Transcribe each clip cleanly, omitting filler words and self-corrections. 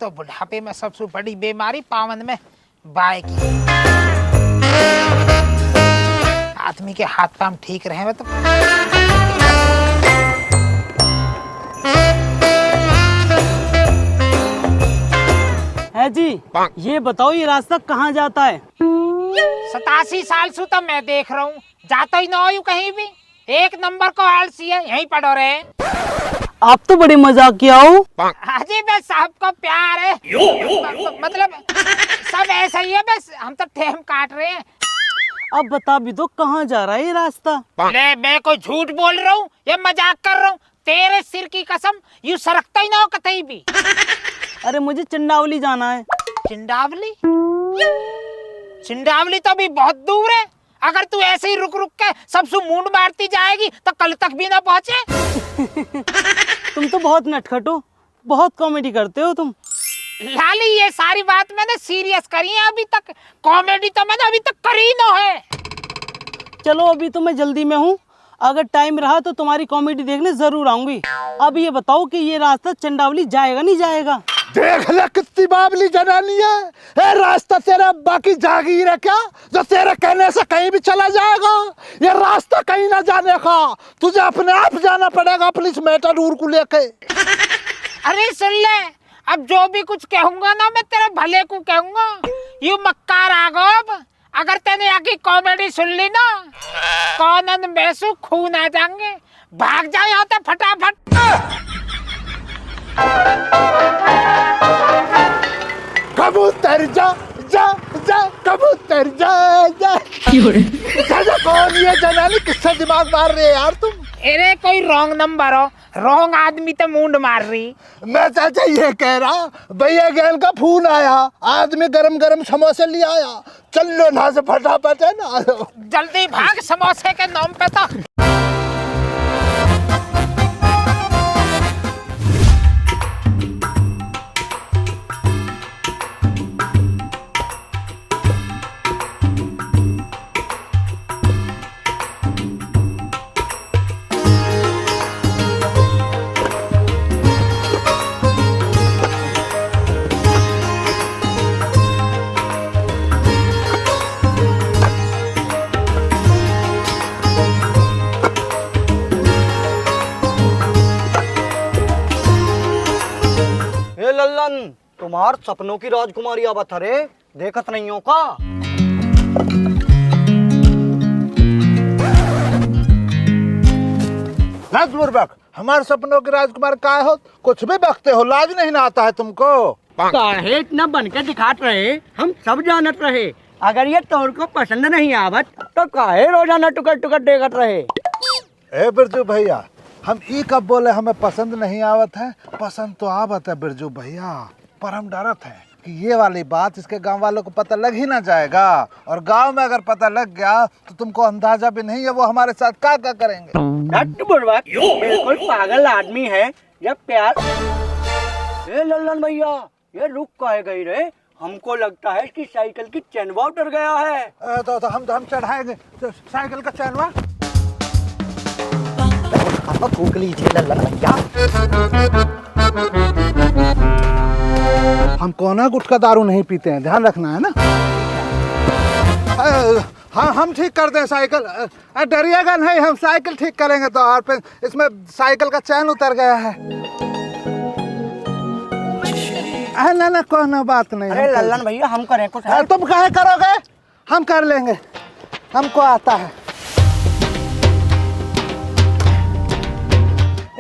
तो बुढ़ापे में सबसे बड़ी बीमारी पावन में बाय की। आदमी के हाथ पांव ठीक रहे तो है जी। ये बताओ ये रास्ता कहाँ जाता है? 87 साल से तो मैं देख रहा हूँ, जाता ही ना हो कहीं भी। एक नंबर को आलसी है, यहीं पड़ो रहे। आप तो बड़े मजाकिया हो। हाजी बस साहब को प्यार है। मतलब सब ऐसा ही है, बस हम तो टाइम काट रहे हैं। अब बता भी दो कहाँ जा रहा है ये रास्ता? ले मैं कोई झूठ बोल रहा हूँ या मजाक कर रहा हूँ? तेरे सिर की कसम, यूं सरकता ही ना हो कतई भी। अरे मुझे चंडावली जाना है। चिंडावली? चिंडावली तो अभी बहुत दूर है। अगर तू ऐसे ही रुक रुक के सबसे मूंड मारती जाएगी तो कल तक भी ना पहुंचे। तुम तो बहुत नटखट हो, बहुत कॉमेडी करते हो तुम। लाली ये सारी बात मैंने सीरियस करी है अभी तक, कॉमेडी तो मैंने अभी तक करी ना है। चलो अभी तो मैं जल्दी में हूँ, अगर टाइम रहा तो तुम्हारी कॉमेडी देखने जरूर आऊंगी। अब ये बताओ कि ये रास्ता चंडावली जाएगा नहीं जाएगा? देख ले कितनी बावली जनानी है। ए रास्ता तेरा बाकी जागीर है क्या, जो तेरे कहने से कहीं भी चला जाएगा? ये रास्ता कहीं ना जाने का, तुझे अपने आप जाना पड़ेगा अपनी इस मेटाडोर को लेके। अरे सुन ले, अब जो भी कुछ कहूंगा ना मैं तेरे भले को कहूंगा। यू मक्कार राघव, अगर तेने आगे कॉमेडी सुन ली ना, कौन बेसु खून आ जाएंगे। भाग जाए यहाँ से फटाफट। कबूतर जा जा जा, कबूतर जा जा। कौन ये जनानी, किससे दिमाग मार रही है यार तुम? अरे कोई रॉन्ग नंबर हो, रॉन्ग आदमी तो मुंड मार रही। मैं चाचा ये कह रहा, भैया गैन का फोन आया, आदमी गरम गरम समोसे ले आया। चल लो ना से फटाफट, है ना? जल्दी भाग, समोसे के नाम पे तो। लल्लन, तुम्हार सपनों की राजकुमारी आवत हरे, देखत नहीं हो का? बुर्बक, हमारे सपनों के राजकुमार का हो? कुछ भी बकते हो, लाज नहीं ना आता है तुमको? काहे इतना बनकर दिखात रहे, हम सब जानत रहे। अगर ये तोर को पसंद नहीं आवत तो काहे रोजाना टुकड़ टुकड़ देखत रहे? ए बिरजू भैया, हम ई कब बोले हमें पसंद नहीं आवत है? पसंद तो आवत है बिरजू भैया, पर हम डरत हैं कि ये वाली बात इसके गांव वालों को पता लग ही ना जाएगा, और गांव में अगर पता लग गया तो तुमको अंदाजा भी नहीं है वो हमारे साथ क्या क्या करेंगे। बिल्कुल पागल आदमी है जब प्यार। ए लल्लन भैया, ये रुक काहे गई रे? हमको लगता है कि साइकिल की चैनवा उतर गया है। तो हम चढ़ाएंगे तो साइकिल का चैनवा। थूक लीजिए लल्लन भैया। हम कोना गुटखा दारू नहीं पीते हैं, ध्यान रखना है ना। हाँ हम ठीक कर दें साइकिल, डरिएगा नहीं, हम साइकिल ठीक करेंगे। तो और फिर इसमें साइकिल का चैन उतर गया है। ना कोई बात नहीं। अरे लल्लन भैया, हम करें कुछ? तुम काहे करोगे, हम कर लेंगे, हमको आता है।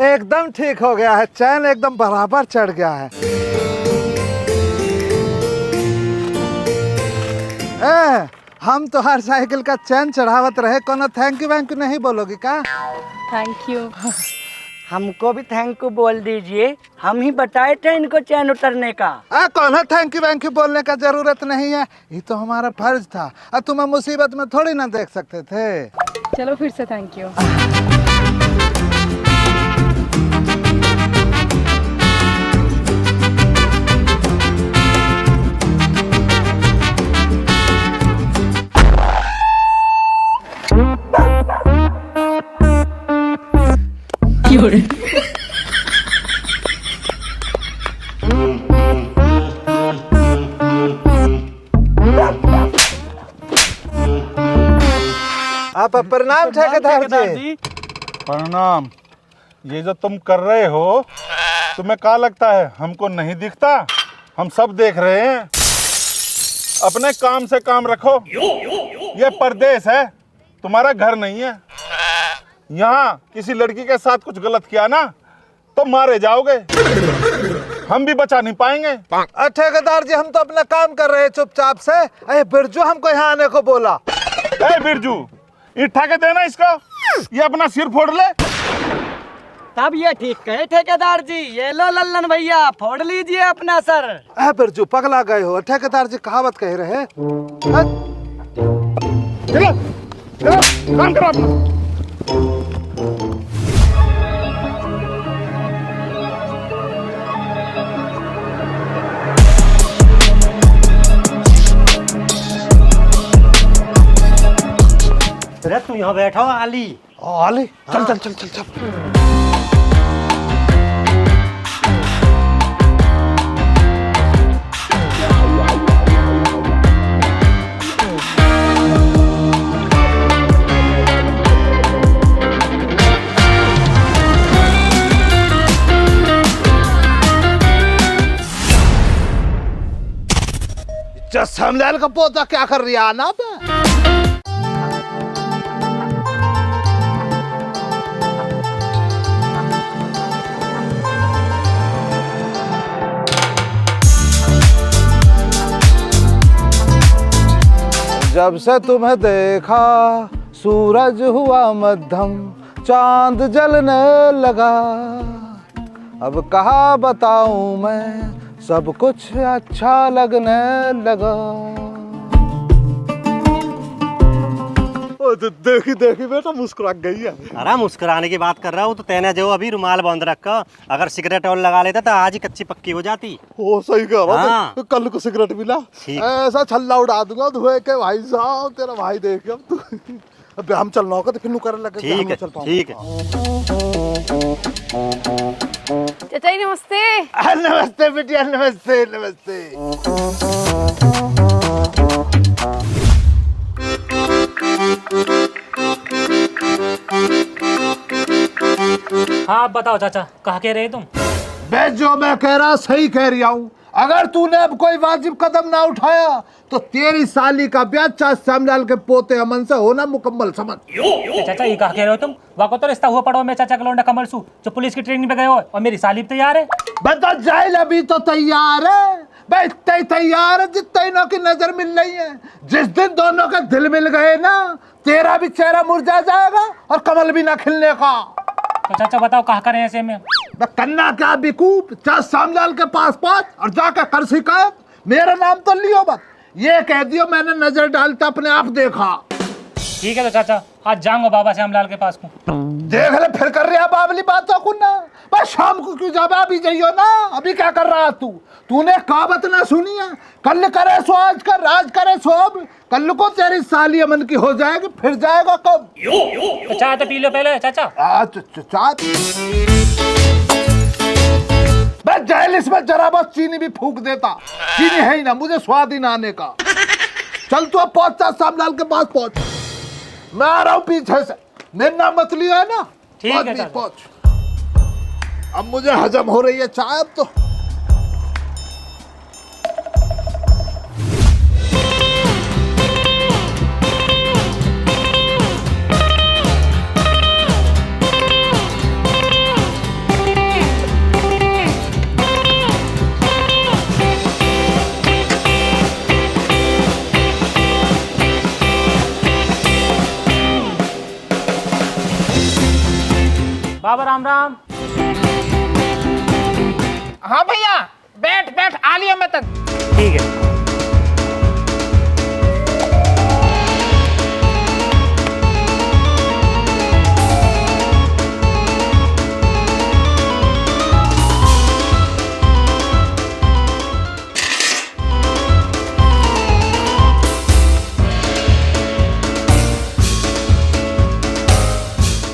एकदम ठीक हो गया है, चैन एकदम बराबर चढ़ गया है। हम तो हर साइकिल का चैन चढ़ावत रहे, कोनो थैंक यू वैंक यू नहीं बोलोगी क्या? Thank you. हमको भी थैंक यू बोल दीजिए, हम ही बताए थे इनको चैन उतरने का। कोनो थैंक यू बोलने का जरूरत नहीं है, ये तो हमारा फर्ज था। तुम्हें मुसीबत में थोड़ी ना देख सकते थे। चलो फिर से थैंक यू। आप प्रणाम ठेकेदार जी। प्रणाम। ये जो तुम कर रहे हो तुम्हें क्या लगता है हमको नहीं दिखता? हम सब देख रहे हैं। अपने काम से काम रखो। ये परदेश है, तुम्हारा घर नहीं है। यहाँ किसी लड़की के साथ कुछ गलत किया ना तो मारे जाओगे, हम भी बचा नहीं पाएंगे। ठेकेदार जी, हम तो अपना काम कर रहे हैं चुपचाप से। अरे बिरजू हमको यहाँ आने को बोला। ए बिरजू, इठा के देना इसको, ये अपना सिर फोड़ ले। तब ये ठीक कहे ठेकेदार जी। ये लो लल्लन भैया, फोड़ लीजिए अपना सर। अरे बिरजू पगला गए हो, ठेकेदार जी कहावत कह रहे हैं। चलो चलो काम करो अपना। अरे तू यहाँ बैठा हो आली। आली, चल चल चल चल चल। श्यामलाल का पोता क्या कर रही है ना? जब से तुम्हें देखा सूरज हुआ मध्यम, चांद जलने लगा। अब कहाँ बताऊं मैं, सब कुछ अच्छा लगने लगा। देखी देखी बेटा मुस्कुरा गई है। अरे मुस्कुराने की बात कर रहा हूँ तो तेने जो अभी रुमाल बांध रखा, अगर सिगरेट और लगा लेता तो आज ही कच्ची पक्की हो जाती। ओ सही कह रहा है। हाँ। कल को सिगरेट मिला ठीक। ऐसा छल्ला उड़ा दूंगा धुए के। भाई साहब तेरा भाई देख अब तू। अब हम चलना होगा तो फिर नु करने लगे। ठीक है, ठीक है। चाचा जी नमस्ते। नमस्ते बिटिया, नमस्ते नमस्ते। हाँ आप बताओ चाचा, कहाँ कह रहे तुम? बे जो मैं कह रहा सही कह रही हूँ। अगर तूने अब कोई वाजिब कदम ना उठाया तो तेरी साली का ब्याह चाचा श्यामलाल के पोते अमन से होना मुकम्मल समझ। चाचा ये कहाँ कह रहे हो तुम? वाको तो रिश्ता हुआ पड़ो मैं चाचा का लौंडा कमल सू जो पुलिस की ट्रेनिंग पे गए हो, और मेरी साली भी तैयार है। बता जाइल अभी तो तैयार है। बे इतना तैयार है जितना इनों की नजर मिल रही है। जिस दिन दोनों का दिल मिल गए ना, तेरा भी चेहरा मुरझा जाएगा और कमल भी ना खिलने का। तो चाचा बताओ कहाँ करें ऐसे में? कन्ना क्या बिकूब, चाहे श्यामलाल के पास पहुंच और जाकर कर शिकायत। मेरा नाम तो लियो मत, ये कह दियो मैंने नजर डालता अपने आप देखा। ठीक है तो चाचा आज जाऊंगा बाबा श्यामलाल के पास को। देख ले फिर कर रहा बाबली बातों को ना। बस शाम को क्यों जाबे, अभी जाइयो ना। अभी क्या कर रहा तू? तूने कहावत ना सुनी है, कल करे सो आज कर, आज करे सो अब। कल को तेरी साली अमन की हो जाएगी, फिर जाएगा कब? तो चाय तो पी लो पहले चाचा। बस जहलिस में जरा बस चीनी भी फूक देता। चीनी है ही ना, मुझे स्वाद ही ना आने का। चल तू अब पहुंचता श्यामलाल के पास पहुंच। मैं आ रहा हूँ पीछे से। मेरा नाम मछली है ना? ठीक है चाचा। पहुंच। अब मुझे हजम हो रही है चाय अब तो। बाबा राम राम। हाँ भैया बैठ बैठ, आ लिया मैं तक। ठीक है।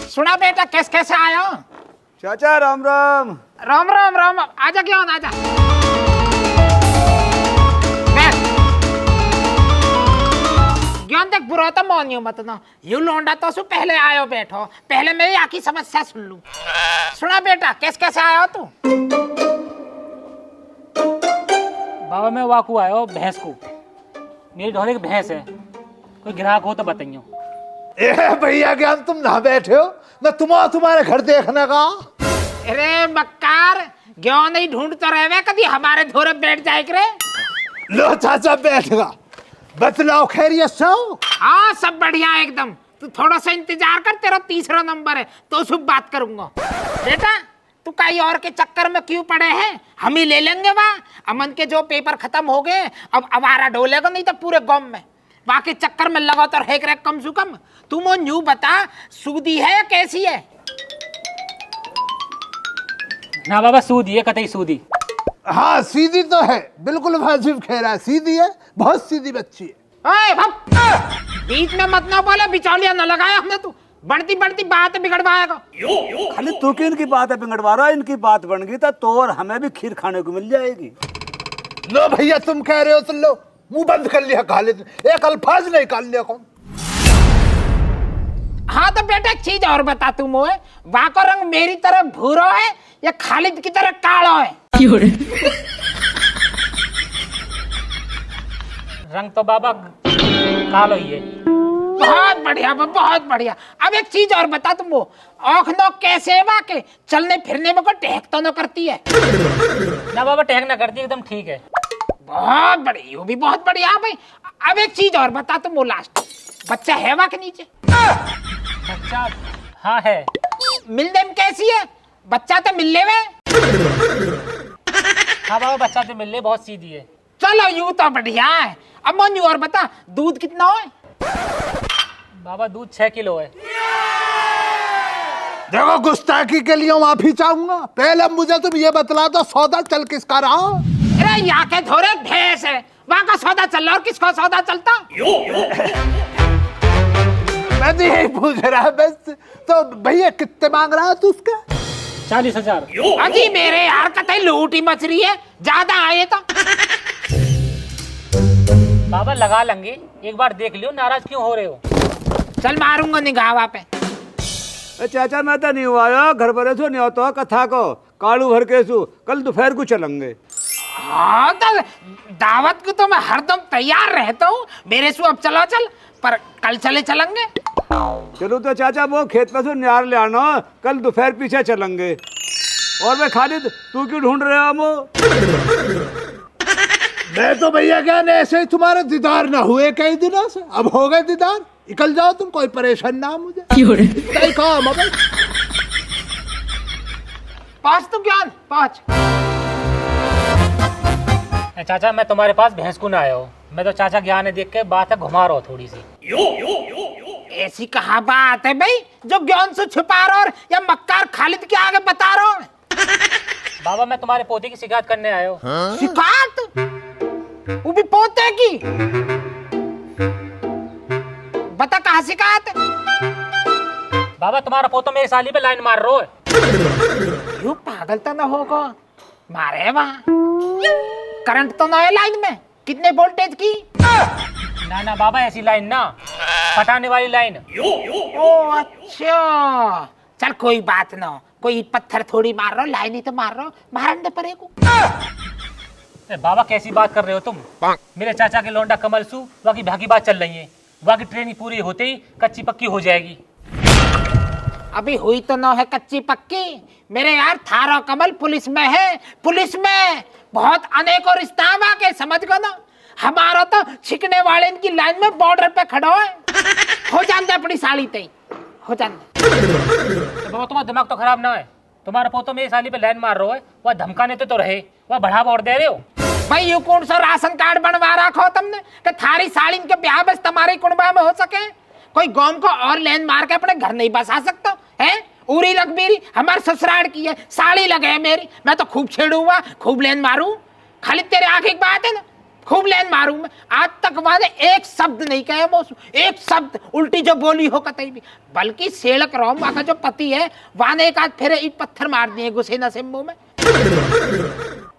सुना बेटा कैसे आया? चाचा राम राम। राम राम राम। आजा क्या होना, आजा बैठ। ज्ञान देख बुरा तो मानियो मत ना, यू लौंडा तो सु पहले आयो बैठो, पहले मेरी आखी समस्या सुन लूं। सुना बेटा, कैसे आयो तू? बाबा मैं वाकू आयो भैंस को, मेरी ढोले की भैंस है, कोई ग्राहक हो तो बताइयो। ए भैया ज्ञान, तुम ना बैठे हो, मैं तुम्हारे घर देखने का। अरे मक्कार, ज्ञान नहीं ढूंढते रहे कभी हमारे धोरे बैठ जाए करे। लो चाचा बैठेगा, बतलाओ खैरियत से हो? हाँ सब बढ़िया एकदम, तू थोड़ा सा इंतजार कर, तेरा तीसरा नंबर है तो शुभ बात करूंगा। बेटा तू कहीं और के चक्कर में क्यों पड़े हैं, हम ही ले लेंगे वहाँ। अमन के जो पेपर खत्म हो गए, अब आवारा डोलेगा नहीं तो पूरे गांव में, वहाँ के चक्कर में लगा तो है कम से कम। तू वो न्यू बता, सूदी है या कैसी है? ना बाबा सूदी है, कतई सूदी। हाँ सीधी तो है, बिल्कुल वाजिब कह रहा है, सीधी है, बहुत सीधी बच्ची है। ओए बीच में मत ना बोले, बिचौलिया न लगाया हमने, तू बढ़ती बात बिगड़वाएगा। खाली तू की इनकी बात है बिगड़वा रहा, इनकी बात बन गई तो और हमें भी खीर खाने को मिल जाएगी। लो भैया तुम कह रहे हो तो लो, मुंह बंद कर लिया खालिद, एक अल्फाज नहीं निकाल लिया कौन। हाँ तो बेटा एक चीज और बता तू मोए, वहाँ का रंग मेरी तरह भूरा है या खालिद की तरह काला है? रंग तो बाबा कालो ही है। बहुत बढ़िया बहुत बढ़िया। अब एक चीज और बता तुम, वो आँख नो कैसे है वाके, चलने फिरने में को टहक तो न करती है? ना बाबा टहक ना करती, एकदम ठीक है। बहुत बढ़िया, यो भी बहुत बढ़िया भाई। अब एक चीज और बता तुम, वो लास्ट, बच्चा है वहाँ के नीचे? बच्चा हाँ है। मिलने में कैसी है? बच्चा तो मिलने में। हाँ बाबा बच्चा तो मिलने बहुत सीधी है। चलो यूं तो बढ़िया है। अब मन और बता, दूध कितना है? बाबा दूध 6 किलो है। देखो गुस्ताखी के लिए माफी चाहूंगा, पहले मुझे तुम ये बतला दो सौदा चल किसका रहा? अरे यहाँ के धोरे भैंस है, वहाँ का सौदा चल रहा और किसका सौदा चलता? मैं तो यही पूछ रहा बस। तो भैया कितने मांग रहा है तू उसका? 40,000। अजी मेरे यार कतई लूटी मच रही है, ज्यादा आए तो। बाबा लगा लेंगे, एक बार देख लियो, नाराज क्यों हो रहे हो? चल मारूंगा निगाह वहाँ पे। चाचा मैं तो नहीं हुआ, घर पर सो नहीं होता कथा को कालू भर के सु, कल दोपहर को चलेंगे। हाँ तो दावत को तो मैं हरदम तैयार रहता हूँ मेरे सु, अब चलो चल, पर कल चलेंगे। चलो तो चाचा वो खेत पर से नियार ले आना, कल दोपहर पीछे चलेंगे। और मैं खालिद तू क्यों ढूंढ रहे हो? मैं तो भैया क्या ऐसे ही तुम्हारे दीदार ना हुए कई दिनों से, अब हो गए दीदार, निकल जाओ तुम, कोई परेशान ना मुझे। कई काम है पहुँच तू ज्ञान पहुँच। चाचा मैं तुम्हारे पास भैंस को ना आया हूँ, मैं तो चाचा ज्ञान देख के बात है घुमा रहा हूँ थोड़ी सी। ऐसी कहा बात है भाई जो ज्ञान से छुपा रहा और या मक्कार खालिद के आगे बता रहा हूँ? बाबा मैं तुम्हारे पोते की शिकायत करने आया हूँ। शिकायत? वो भी पोते की? बता कहाँ शिकायत? बाबा तुम्हारा पोतो मेरी साली पे लाइन मार रहा है। यू पागल तो ना होगा, मारे वहाँ करंट तो ना है लाइन में? कितने वोल्टेज की? ना ना बाबा ऐसी लाइन ना, पटाने वाली लाइन। ओ अच्छा, चल कोई बात ना, कोई पत्थर थोड़ी मार रहा, लाइन ही तो मार रहा, मारने पड़े को। बाबा कैसी बात कर रहे हो तुम? मेरे चाचा के लौंडा कमल सू वहाँ की भागी बात चल रही है, वहाँ की ट्रेनिंग पूरी होते ही कच्ची पक्की हो जाएगी। अभी हुई तो ना है कच्ची पक्की मेरे यार, थारा कमल पुलिस में है, पुलिस में बहुत अनेकों रिश्ता के, समझ गो ना। हमारा तो छिकने वाले इनकी लाइन में बॉर्डर पे खड़ा है, हो जान दे अपनी साली तई, हो जान दे। तो बाबा तुम्हारा दिमाग तो खराब ना है, तुम्हारा पोतो मेरी साली पे लाइन मार रहा है, वह धमकाने तो रहे, वह बढ़ावा और दे रहे हो। भाई ये कौन सा राशन कार्ड बनवा रखा तुमने कि थारी साली के ब्याह बस तुम्हारी कुंडबा में हो सके? कोई गांव को और लाइन मार के अपने घर नहीं बसा सकता है? उरी लकबीरी हमारे ससुराल की है, साड़ी लगे मेरी, मैं तो खूब छेड़ूंगा, खूब लेन मारूं। खाली तेरे आंख एक बात है ना, खूब लेन मारूं मैं। आज तक वाले एक शब्द नहीं कहे वो, एक शब्द उल्टी जो बोली हो कतई भी, बल्कि सेलक रहो वहाँ का जो पति है वाने एक आध फिर ईट पत्थर मार दिए गुस्से न से मुंह में।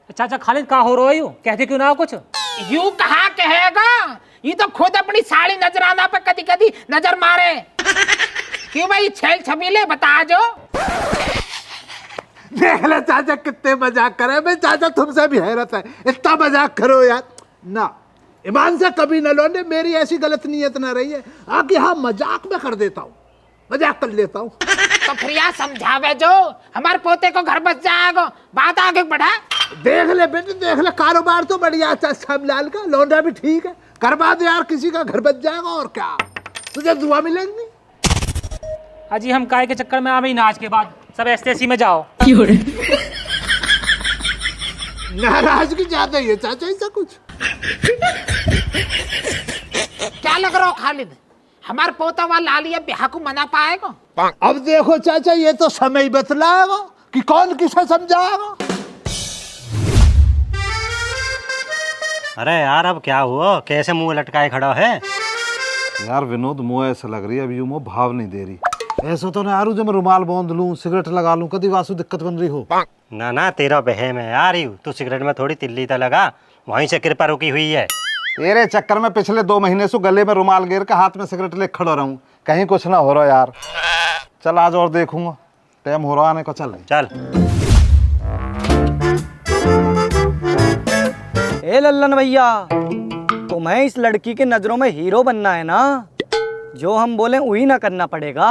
चाचा खालिद कहाँ हो रहा है? कहते क्यों ना कुछ? यूं कहा कहेगा, ये तो खुद अपनी साड़ी नजराना पे कदी कदी नजर मारे। क्यों भाई छेल छबीले बता जो। देख ले चाचा कितने मजाक करे। मैं चाचा तुमसे भी हैरत है, इतना मजाक करो यार ना। ईमान से कभी न लो ने, मेरी ऐसी गलत नीयत ना रही है। आगे हाँ मजाक में कर देता हूँ, मजाक कर लेता हूँ। तो फिर यार समझावे जो, हमारे पोते को घर बच जाएगा, बात आगे बढ़ा। देख ले बेटे देख ले, कारोबार तो बढ़िया अच्छा श्यामलाल का, लौंडा भी ठीक है, करवा दे यार, किसी का घर बच जाएगा और क्या, तुझे दुआ मिलेंगी। अजी हम काय के चक्कर में आ गई ना, आज के बाद सब एसटीसी में जाओ। नाराजगी ज्यादा ही है चाचा, ऐसा कुछ क्या लग रहा हो खालिद, हमारे पोता वाला लालिया ब्याह को मना पाएगा? अब देखो चाचा, ये तो समय ही बतलाएगा कि कौन किसे समझाएगा। अरे यार अब क्या हुआ, कैसे मुंह लटकाए खड़ा है? यार विनोद, मुँह ऐसा लग रही है, अभी मुँह भाव नहीं दे रही। ऐसा तो ना यार, जो मैं रुमाल बांध लूं, सिगरेट लगा लूं, कभी वासु दिक्कत बन रही हो। ना ना, तेरा बहम है यार, यू तू सिगरेट में थोड़ी तिल्ली तो लगा, वहीं से कृपा रुकी हुई है। तेरे चक्कर में पिछले 2 महीने से गले में रुमाल गिर के हाथ में सिगरेट ले खड़ा रहूं, कहीं कुछ ना हो रहा यार। चल आज और देखूंगा, टाइम हो रहा आने को। चल चल। ए लल्लन भैया, तुम्हें इस लड़की के नजरों में हीरो बनना है ना, जो हम बोले वही ना करना पड़ेगा।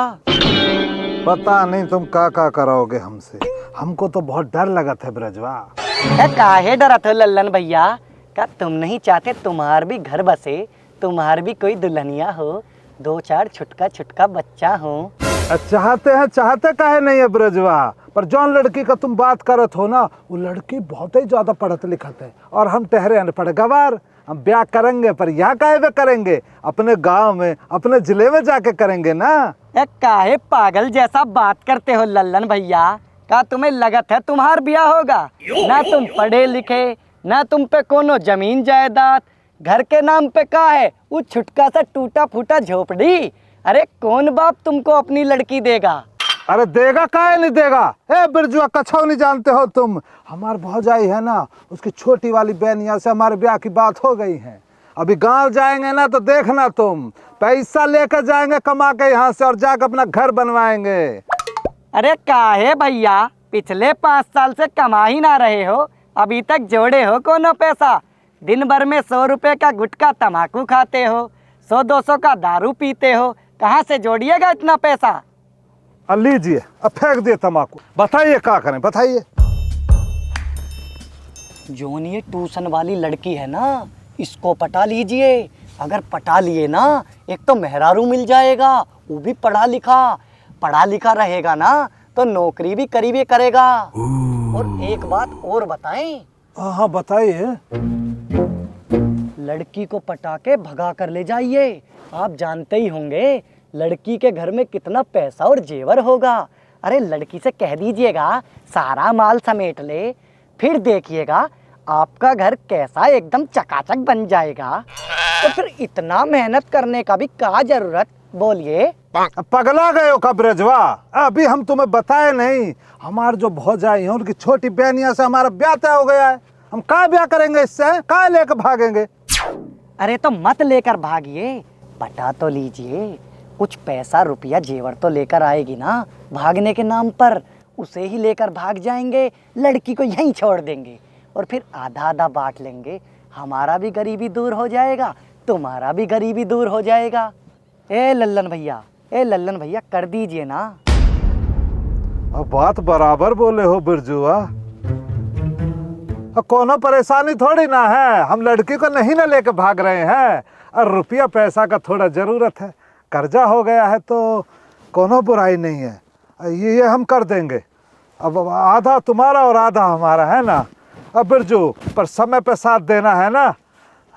पता नहीं तुम का करोगे हमसे, हमको तो बहुत डर लगा था ब्रजवा। काहे डरत हो लल्लन भैया, क्या तुम नहीं चाहते तुम्हार भी घर बसे, तुम्हार भी कोई दुल्हनिया हो, 2-4 छुटका छुटका बच्चा हो? चाहते हैं, चाहते काहे नहीं है ब्रजवा, पर जौन लड़की का तुम बात करत हो ना, वो लड़की बहुत ही ज्यादा पढ़त लिखत है, और हम ठहरे अनपढ़ गवार। हम ब्याह करेंगे पर यहाँ काहे वे करेंगे, अपने गांव में, अपने जिले में जाके करेंगे ना। काहे पागल जैसा बात करते हो लल्लन भैया, क्या तुम्हें लगत है तुम्हार ब्याह होगा? ना तुम पढ़े लिखे, ना तुम पे कोनो जमीन जायदाद, घर के नाम पे का है वो छुटका सा टूटा फूटा झोपड़ी। अरे कौन बाप तुमको अपनी लड़की देगा? अरे देगा काहे नहीं देगा। ए बिरजुआ, कछो नहीं जानते हो तुम, हमार भौजाई है ना, उसकी छोटी वाली बहनिया से हमारे ब्याह की बात हो गई है। अभी गांव जाएंगे ना तो देखना तुम, पैसा लेकर जाएंगे कमा के यहाँ से, और जाकर अपना घर बनवाएंगे। अरे काहे भैया, पिछले 5 साल से कमा ही ना रहे हो, अभी तक जोड़े हो कोनो पैसा? दिन भर में 100 रुपए का गुटखा तम्बाकू खाते हो, 100-200 का दारू पीते हो, कहाँ से जोड़िएगा इतना पैसा? लीजिए, अब फेंक दिए तम्बाकू। बताइए क्या करें, बताइए। जोन ये ट्यूशन वाली लड़की है ना, इसको पटा लीजिए। अगर पटा लिए ना, एक तो मेहरारू मिल जाएगा, वो भी पढ़ा लिखा रहेगा ना, तो नौकरी भी करीबी करेगा। और एक बात और बताएं। हाँ बताइए। लड़की को पटा के भगा कर ले जाइए। आप जानते ही होंगे लड़की के घर में कितना पैसा और जेवर होगा। अरे लड़की से कह दीजिएगा सारा माल समेट ले, फिर देखिएगा आपका घर कैसा एकदम चकाचक बन जाएगा। तो फिर इतना मेहनत करने का भी क्या जरूरत, बोलिए? पगला गए हो का ब्रजवा, अभी हम तुम्हें बताए नहीं, हमारे जो भौजाई है उनकी छोटी बहनिया से हमारा ब्याह तय हो गया है। हम क्या ब्याह करेंगे इससे, क्या लेकर भागेंगे? अरे तो मत लेकर भागिए, पटा तो लीजिए, कुछ पैसा रुपया जेवर तो लेकर आएगी ना भागने के नाम पर, उसे ही लेकर भाग जाएंगे, लड़की को यहीं छोड़ देंगे, और फिर आधा आधा बांट लेंगे। हमारा भी गरीबी दूर हो जाएगा, तुम्हारा भी गरीबी दूर हो जाएगा। ए लल्लन भैया कर दीजिए ना। अब बात बराबर बोले हो बिरजुआ, कोनो परेशानी थोड़ी ना है, हम लड़की को नहीं ना लेके भाग रहे हैं, और रुपया पैसा का थोड़ा जरूरत है, कर्जा हो गया है तो कोनो बुराई नहीं है, ये हम कर देंगे। अब आधा तुम्हारा और आधा हमारा है ना। अब बिरजू, पर समय पे साथ देना है ना।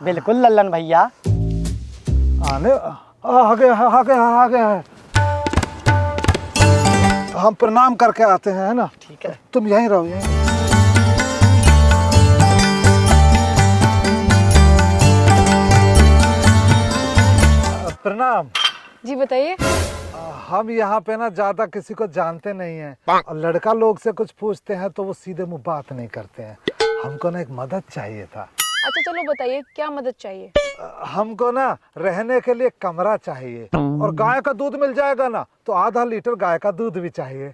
बिल्कुल लल्लन भैया। आने आ गया है। हम प्रणाम करके आते हैं, है ना? ठीक है, तुम यहीं रहो, यहीं। प्रणाम जी बताइए। हम यहाँ पे ना ज्यादा किसी को जानते नहीं हैं, और लड़का लोग से कुछ पूछते हैं तो वो सीधे मुंह बात नहीं करते हैं। हमको ना एक मदद चाहिए था। अच्छा चलो बताइए क्या मदद चाहिए। हमको ना रहने के लिए कमरा चाहिए, और गाय का दूध मिल जाएगा ना तो आधा लीटर गाय का दूध भी चाहिए।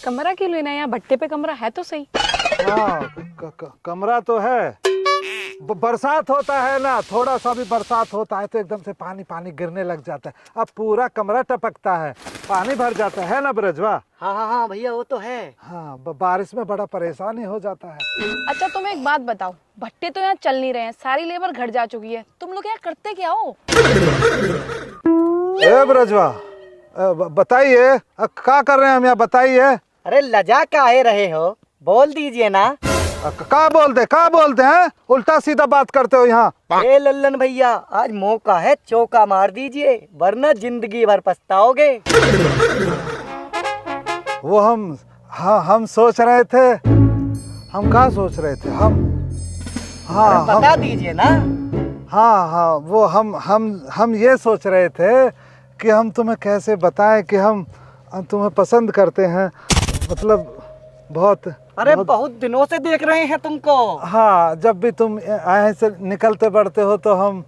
कमरा क्यों लेना है, यहाँ भट्टे पे कमरा है तो सही। हाँ, कमरा तो है। बरसात होता है ना, थोड़ा सा भी बरसात होता है तो एकदम से पानी पानी गिरने लग जाता है। अब पूरा कमरा टपकता है, पानी भर जाता है ना ब्रजवा। हाँ हाँ हाँ भैया वो तो है। हाँ, बारिश में बड़ा परेशानी हो जाता है। अच्छा तुम एक बात बताओ, भट्टे तो यहाँ चल नहीं रहे हैं, सारी लेबर घर जा चुकी है, तुम लोग यहाँ करते क्या हो। ए ब्रजवा, बताइए क्या कर रहे हैं हम यहाँ, बताइए। अरे लजा काहे रहे हो, बोल दीजिए ना। क्या बोलते हैं, उल्टा सीधा बात करते हो यहाँ। ए लल्लन भैया, आज मौका है, चौका मार दीजिए वरना जिंदगी भर पछताओगे। वो हम सोच रहे थे, हम क्या सोच रहे थे हम, हाँ बता दीजिए ना। हाँ, वो हम ये सोच रहे थे कि हम तुम्हें कैसे बताएं कि हम तुम्हें पसंद करते हैं, मतलब बहुत। अरे बहुत दिनों से देख रहे हैं तुमको। हाँ, जब भी तुम यहाँ से निकलते बढ़ते हो तो हम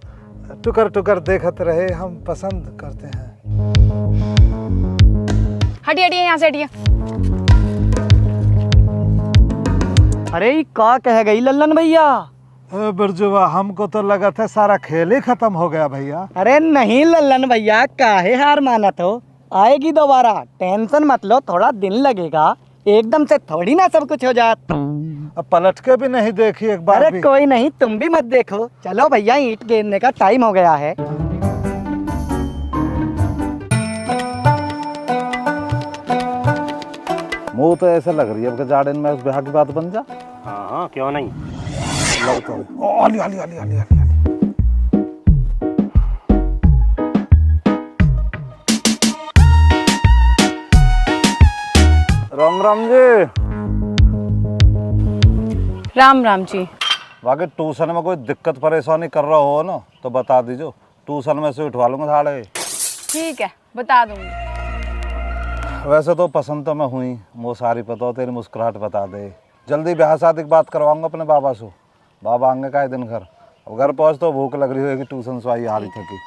टुकर टुकर देखते रहे, हम पसंद करते हैं। हटिए हटिए यहाँ से हटिए। अरे ये का कह गई लल्लन भैया। बिरजुआ, हमको तो लगा था सारा खेल ही खत्म हो गया भैया। अरे नहीं लल्लन भैया, काहे हार मानत हो, आएगी दोबारा, टेंशन मत लो, थोड़ा दिन लगेगा, एकदम से थोड़ी ना सब कुछ हो जात। अब पलट के भी नहीं देखी एक बार अरे भी। कोई नहीं, तुम भी मत देखो, चलो भैया ईंट गिरने का टाइम हो गया है। मुँह तो ऐसे लग रही है कि जाड़े में उस ब्याह की बात बन जा। हाँ हाँ क्यों नहीं। लगता है। आली आली आली आली आली। राम राम जी। राम राम जी। बाकी ट्यूशन में कोई दिक्कत परेशानी कर रहा हो ना तो बता दीजिए, ट्यूशन में से उठवा लूंगा साढ़े। ठीक है बता दूंगी। वैसे तो पसंद तो मैं हुई, वो सारी पता हो, तेरी मुस्कुराहट बता दे। जल्दी ब्याह शादी की बात करवाऊंगा अपने बाबा से। बाबा आएंगे का दिन घर, अब घर पहुँच तो भूख लग रही होगी, ट्यूशन से आई हारी थकी।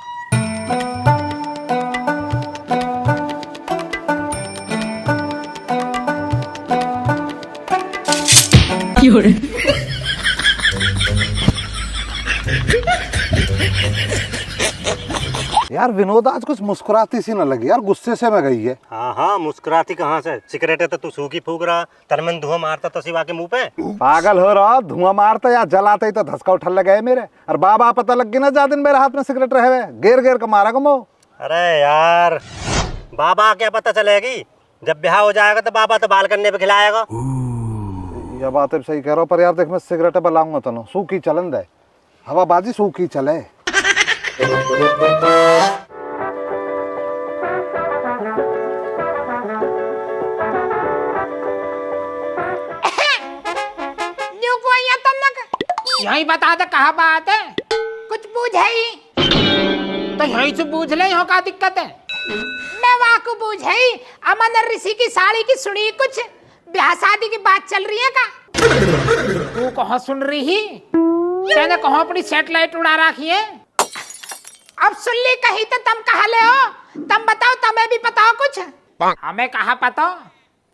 यार विनोद आज कुछ मुस्कुराती सी न लगी यार, गुस्से से में गई है। हाँ हाँ मुस्कुराती कहाँ से, सिगरेट है तो तू सूखी फूक रहा, तन में धुआं मारता तो सिवा के मुंह पे। पागल हो रहा, धुआं मारता या जलाते ही तो धसका उठल लगे मेरे। और बाबा पता लग गई ना जा दिन मेरे हाथ में सिगरेट रहे हुए, गेर गेर का मारा गमो। अरे यार बाबा क्या पता चलेगी, जब ब्याह हो जाएगा तो बाबा तो बाल करने पे खिलाएगा। ये बात है, सही कह रहा हूँ, पर यार देख मैं सिगरेट बलाऊंगा तो सूखी चलन दे, हवाबाजी सूखी चले। यही बता दे कहाँ बात है, कुछ पूछ है ही तो यही से पूछ ले, यहाँ का दिक्कत है। मैं वहाँ को पूछ है ही, अमन ऋषि की साड़ी की सुनी, कुछ ब्याह शादी की बात चल रही है का? तू कहाँ सुन रही ही, तेने कहाँ अपनी सैटेलाइट उड़ा रखी है? अब सुन ली कहीं तो तुम कहाँ ले हो, तुम बताओ, तुम्हें भी पता हो कुछ? हमें कहाँ पता,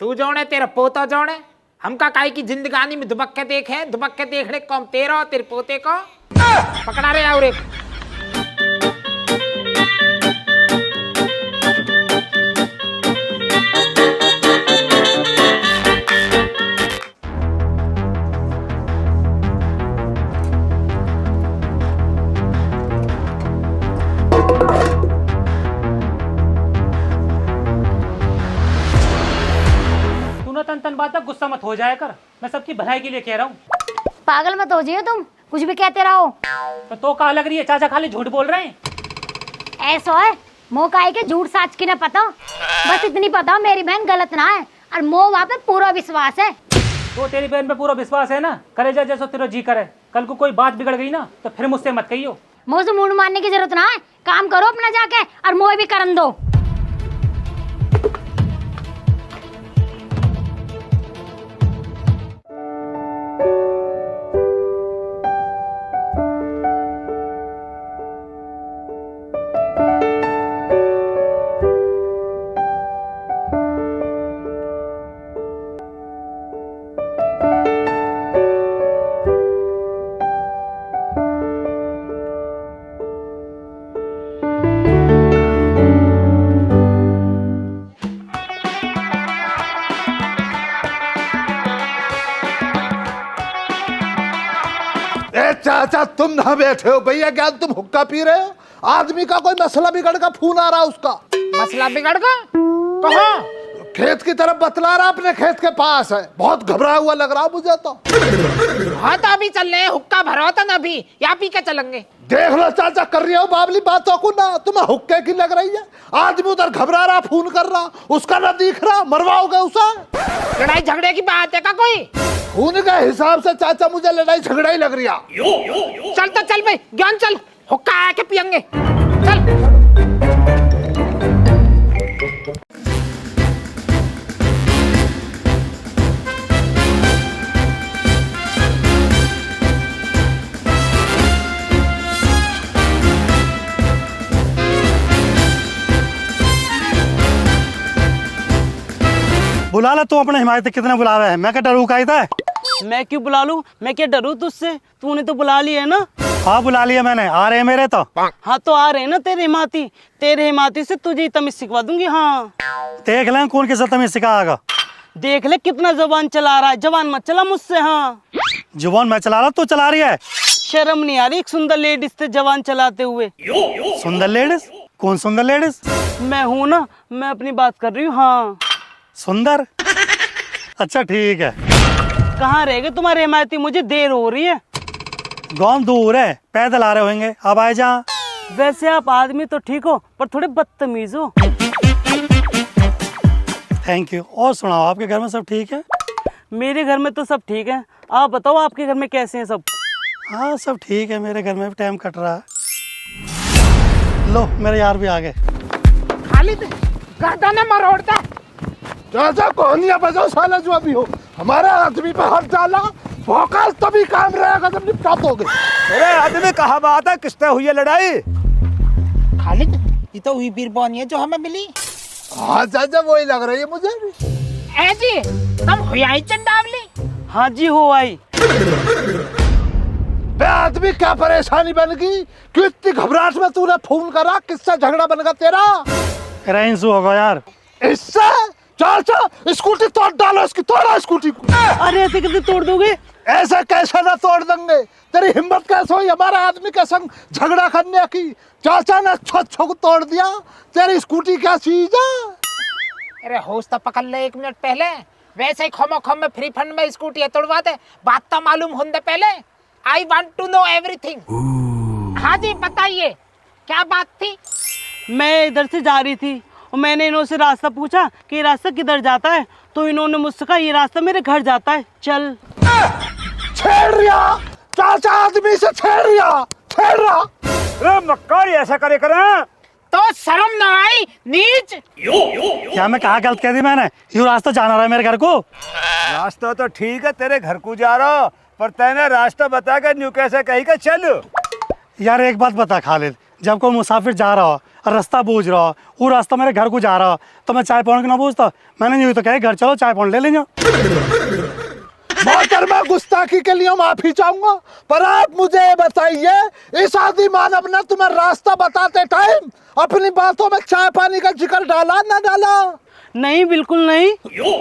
तू जोड़े तेरा पोता जोड़े, हम का काई की जिंदगानी में दुबक्के देखे, दुबक्के देखने कौन तेरा और तेरे पोते को पकड़ा रहे। और एक तन बात तक गुस्सा मत हो जाया कर, मैं सबकी भलाई के लिए कह रहा हूँ। पागल मत हो जाइए तुम, कुछ भी कहते रहो। तो कहा लग रही है, चाचा खाली झूठ बोल रहे हैं। ऐसा है, मोह का के झूठ साच की ना पता, बस इतनी पता मेरी बहन गलत ना है, और मोह वहाँ पे पूरा विश्वास है। तो तेरी बहन पे पूरा विश्वास है ना, करे जा जैसा तेरा जी करे, कल को कोई बात बिगड़ गई ना तो फिर मुझसे मत कहियो। मोह से मूड मारने की जरूरत ना है, काम करो अपना जाके और मोह भी करन दो। चाचा तुम ना बैठे हो भैया, क्या तुम हुक्का पी रहे हो? आदमी का कोई मसला बिगड़ का फोन आ रहा उसका। मसला बिगड़ गया? कहाँ? खेत की तरफ बतला रहा, अपने खेत के पास है। बहुत घबराया हुआ लग रहा मुझे तो। हाँ तो अभी चल रहे हैं, हुक्का भरा था ना अभी, या पी के चलेंगे। देख लो चाचा, कर रही हो बाबली बातों को ना, तुम्हें हुक्के की लग रही है। आदमी उधर घबरा रहा, फोन कर रहा, उसका ना दिख रहा, मरवाओगे उसे। लड़ाई झगड़े की बात है का कोई? खून के हिसाब से चाचा मुझे लड़ाई झगड़ा ही लग रही है। चल तो चल भाई ज्ञान, चल हुक्का आके पियेंगे, चल। बुला ला तू अपने हिमायत कितने बुलावे हैं, मैं क्या डरू का था? मैं क्यों बुला लूं? मैं क्या डरूं तुझसे? तूने तो बुला लिया है ना। हाँ बुला लिया मैंने, आ रहे हैं मेरे तो। हाँ तो आ रहे हैं ना तेरे हिमाती। तेरे हिमाती से तुझे तमीज सिखवा दूंगी। हाँ देख लें कौन किस तमीज सिखाएगा। देख ले कितना जबान चला रहा है। जबान मत चला मुझसे। हाँ जुबान मैं चला रहा, तू चला रही है। शर्म नहीं आ रही एक सुंदर लेडीज से जबान चलाते हुए? सुंदर लेडीज? कौन सुंदर लेडीज? मैं हूँ ना, मैं अपनी बात कर रही हूँ। हाँ सुंदर? अच्छा ठीक है। कहाँ रह गए तुम्हारे हिमायती? मुझे देर हो रही है। गाँव दूर है, पैदल आ रहे होंगे, अब आए जा। वैसे आप आदमी तो ठीक हो, पर थोड़े बदतमीज हो। Thank you. और सुनाओ, आपके घर में सब ठीक है? मेरे घर में तो सब ठीक है। आप बताओ आपके घर में कैसे हैं सब? हाँ सब ठीक है, मेरे घर में भी टाइम कट रहा है। लो मेरे यार भी आ गए। खालिद गर्दन मरोड़ता। चाचा कोहनिया बजाओ साला जो अभी हो, हमारे आदमी पे हाथ डाला, फोकस तभी काम रहेगा जब निपटा दोगे। अरे आदमी कहाँ बात है, किससे हुई है लड़ाई? खालिद ये तो हुई बीरबानी है जो हमें मिली। हाँ चाचा वही लग रही है मुझे भी। ऐसी तुम हुई आई चंडावली? हाँ जी हो आई। बे आदमी क्या परेशानी बन गई? क्यों इतनी घबराहट में तूने फोन करा? किससे झगड़ा बन गया तेरा? रेंसू होगा यार। इससे? चाचा स्कूटी तोड़ डालो इसकी, तोड़ा स्कूटी को। अरे ऐसे कैसे तोड़ दोगे? ऐसे कैसे ना तोड़ देंगे? तेरी हिम्मत कैसे हुई हमारे आदमी के संग झगड़ा करने की? चाचा ने छो को तोड़ दिया, तेरी स्कूटी क्या चीज है? अरे होश तो पकड़ ले 1 मिनट पहले। वैसे ही खोमो खोम में फ्री फंड में स्कूटी तोड़वा दे, बात तो मालूम होने पहले। I want to know everything. हाँ जी बताइए क्या बात थी? मैं इधर से जा रही थी और मैंने इन्होंने रास्ता पूछा कि ये रास्ता किधर जाता है, तो इन्होंने मुझसे कहा ये रास्ता मेरे घर जाता है, चल। छेड़ रिया चाचा, आदमी से छेड़ रिया, छेड़ रहा। अरे मक्कार ऐसा करे करें तो शर्म न आई नीच? क्या मैं कहा गलत कह दी मैंने? यू रास्ता जाना रहा है मेरे घर को। रास्ता तो ठीक है, तेरे घर को जा रहा, पर तैने रास्ता बता कर न्यू कैसे कही का चल। यार एक बात बता खालिद, जब कोई मुसाफिर जा रहा हो और रास्ता पूछ रहा हो, वो रास्ता मेरे घर को जा रहा हो, तो मैं चाय पानी ना पूछता? मैंने यूँ तो कहे घर चलो चाय पानी ले लेंगे। मैं गुस्ताखी के लिए माफी चाहूंगा, पर आप मुझे बताइए इस आदि मानव ने तुम्हें रास्ता बताते टाइम अपनी बातों में चाय पानी का जिक्र डाला ना डाला? नहीं बिल्कुल नहीं।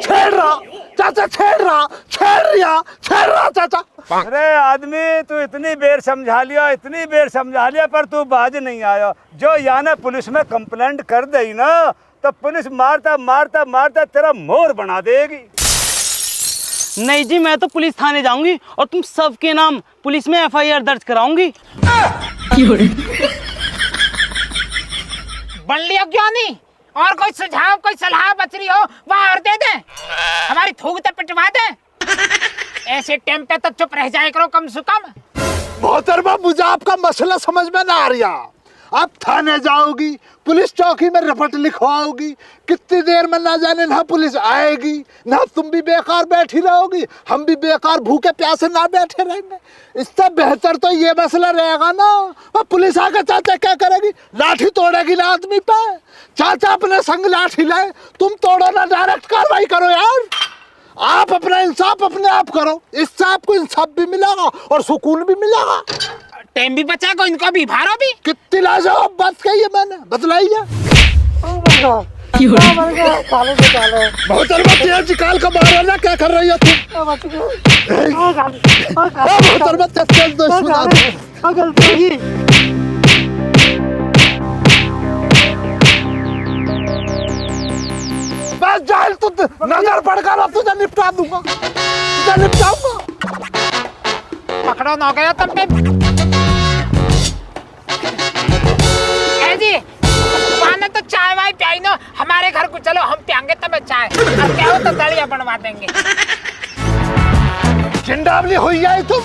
छेड़ रहा चाचा, छेड़ रहा, छेड़ रहा चाचा। अरे आदमी तू इतनी बेर समझा लिया, इतनी बेर समझा लिया, पर तू बाज नहीं आया। जो याने पुलिस में कंप्लेंट कर दई ना, तो पुलिस मारता मारता मारता तेरा मोर बना देगी। नहीं जी, मैं तो पुलिस थाने जाऊंगी और तुम सबके नाम पुलिस में FIR दर्ज कराऊंगी। बन लिया क्यों नहीं? और कोई सुझाव कोई सलाह बच रही हो वहाँ और दे दे, हमारी थूक तो पिटवा दे। ऐसे टाइम पे तो चुप रह जाए करो कम से कम। मोहतरमा मुझे आपका मसला समझ में ना आ रहा। आप थाने जाओगी, पुलिस चौकी में रिपोर्ट लिखवाओगी, कितनी देर में ना जाने ना पुलिस आएगी, ना तुम भी बेकार बैठी रहोगी, हम भी बेकार भूखे प्यासे ना बैठे रहेंगे। इससे बेहतर तो ये मसला रहेगा ना, और पुलिस आके चाचा क्या करेगी? लाठी तोड़ेगी ना आदमी पे। चाचा अपने संग लाठी लाए, तुम तोड़ो ना, डायरेक्ट कार्रवाई करो यार। आप अपना इंसाफ अपने आप करो, इससे आपको इंसाफ भी मिलेगा और सुकून भी मिलेगा। टाइम भी बचा को इनको भी भारो भी। कितनी लाजवाब बात कही है मैंने, बतलाइए। मोहतरमा तेल निकाल कर मारो ना, क्या कर रही हो तुम? मोहतरमा तेल दो इसमें डाल दो। बस जाहिल, तू नजर पड़ गया ना, तुझे निपटा दूंगा, तुझे निपटाऊंगा। पकड़ो ना गया तुम पे। ए जी, माने तो चाय वाय पियाई ना, हमारे घर को चलो, हम पियांगे तब चाय, और क्या हो तो दलिया बनवा देंगे। चिंडावली हुई है तुम,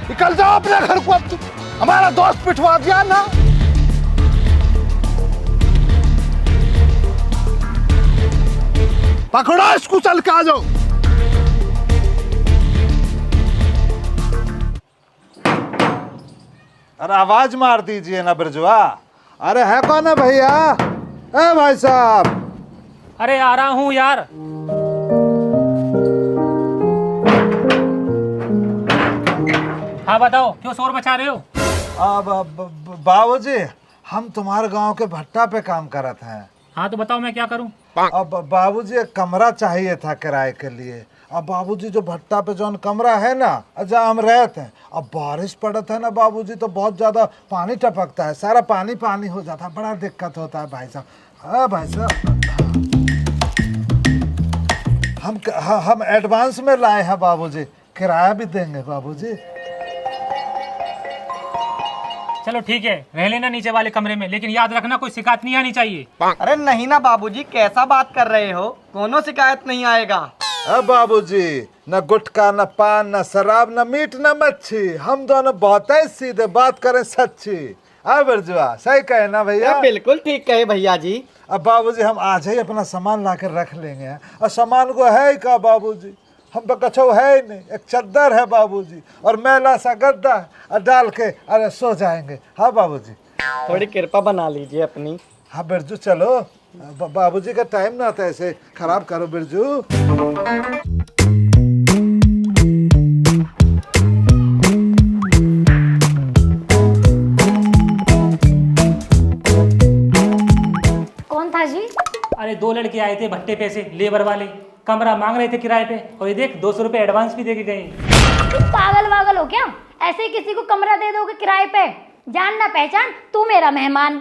निकल जाओ अपने घर को। अब तुम हमारा दोस्त पिटवा दिया ना। पकड़ो इसको, चल के आ जाओ। अरे आवाज मार दीजिए ना बिरजुआ। अरे है कौन है भैया? ए भाई साहब। अरे आ रहा हूँ यार। हाँ बताओ, क्यों शोर मचा रहे हो? बाबूजी, हम तुम्हारे गांव के भट्टा पे काम करत हैं। हाँ तो बताओ मैं क्या करूँ? अब बाबूजी एक कमरा चाहिए था किराए के लिए। अब बाबूजी जो भट्टा पे जो कमरा है ना, जहाँ हम रहते हैं, अब बारिश पड़त है ना बाबूजी, तो बहुत ज्यादा पानी टपकता है, सारा पानी पानी हो जाता है, बड़ा दिक्कत होता है भाई साहब। हाँ भाई साहब, हम एडवांस में लाए हैं बाबूजी, किराया भी देंगे बाबूजी। चलो ठीक है, रह लेना नीचे वाले कमरे में, लेकिन याद रखना कोई शिकायत नहीं आनी चाहिए। अरे नहीं ना बाबूजी, कैसा बात कर रहे हो? कोनो शिकायत नहीं आएगा। अब बाबूजी, न गुटखा न पान न शराब न मीट न मच्छी, हम दोनों बहुत ही सीधे बात करें सच्ची। अब बिरजुआ सही कहे ना भैया? बिल्कुल ठीक कहे भैया जी। अब बाबूजी हम आज ही अपना सामान ला कर रख लेंगे, और सामान को है ही का बाबूजी, हम पे कछो है ही नहीं, एक चद्दर है बाबूजी और मैला सा गद्दा है, और डाल के अरे सो जाएंगे। हाँ बाबूजी, थोड़ी कृपा बना लीजिए अपनी। हाँ बिरजू चलो, बाबूजी का टाइम ना था, ऐसे खराब करो बिरजू। कौन था जी? अरे 2 लड़के आए थे भट्टे पे से, लेबर वाले, कमरा मांग रहे थे किराए पे, और ये देख 200 रुपए एडवांस भी दे के गए। तुम पागल वागल हो क्या? ऐसे ही किसी को कमरा दे दोगे किराए पे? जान ना पहचान, तू मेरा मेहमान।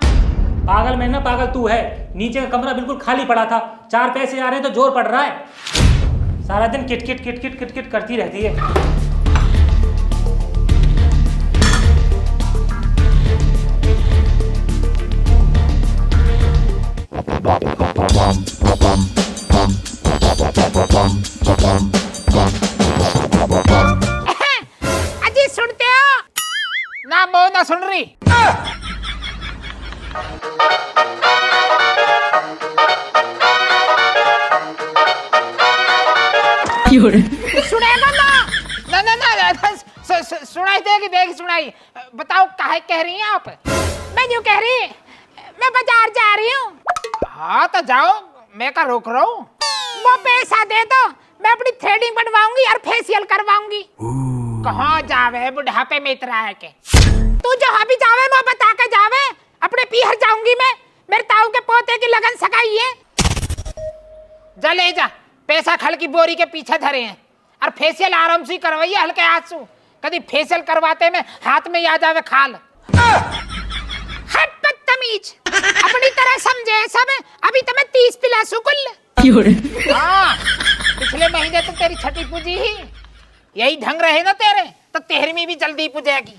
पागल मैं ना, पागल तू है। नीचे का कमरा बिल्कुल खाली पड़ा था, 4 पैसे आ रहे तो जोर पड़ रहा है, सारा दिन किटकिट किटकिट किटकिट करती रहती है। अजी सुनते हो ना? वो ना सुन रही। सुनेगा ना? ना ना ना, सुनाई देगी सुनाई। बताओ काहे कह रही हैं आप? मैं यूँ कह रही, मैं बाजार जा रही हूँ। हाँ तो जाओ, मैं का रोक रहा हूँ। वो पैसा दे दो, मैं अपनी थ्रेडिंग बनवाऊंगी और फेशियल करवाऊंगी। कहाँ जावे बुढ़ापे में इतना है के? तू जहाँ भी जावे मैं बता के जावे, अपने पीहर जाऊंगी मैं, मेरे ताऊ के पोते की लगन सगाई है। जा ले जा, पैसा खल की बोरी के पीछे धरे हैं, और फेशियल आराम से करवाइए, हल्के हाथ से। कभी फेशियल करवाते में हाथ में आ जावे खाल। हट बदतमीज, अपनी तरह समझे सब। अभी तो मैं 30 पिला सुकुल। हाँ, पिछले महीने तो तेरी छठी पूजी ही, यही ढंग रहे ना तेरे, तो 13वीं भी जल्दी पूजेगी।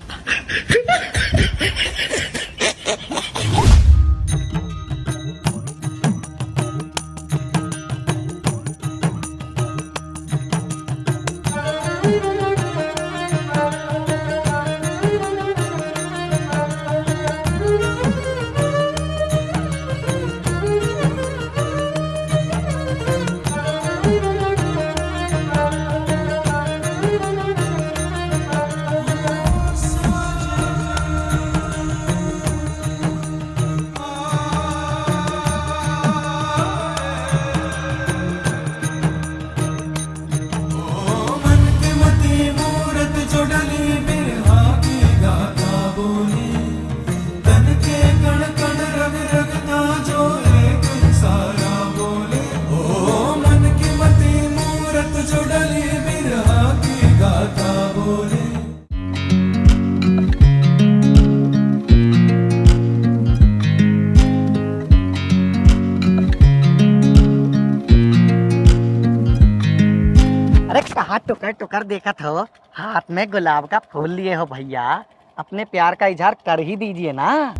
बाहर टुकर टुकर देखा था, हाथ में गुलाब का फूल लिए हो भैया, अपने प्यार का इजहार कर ही दीजिए ना।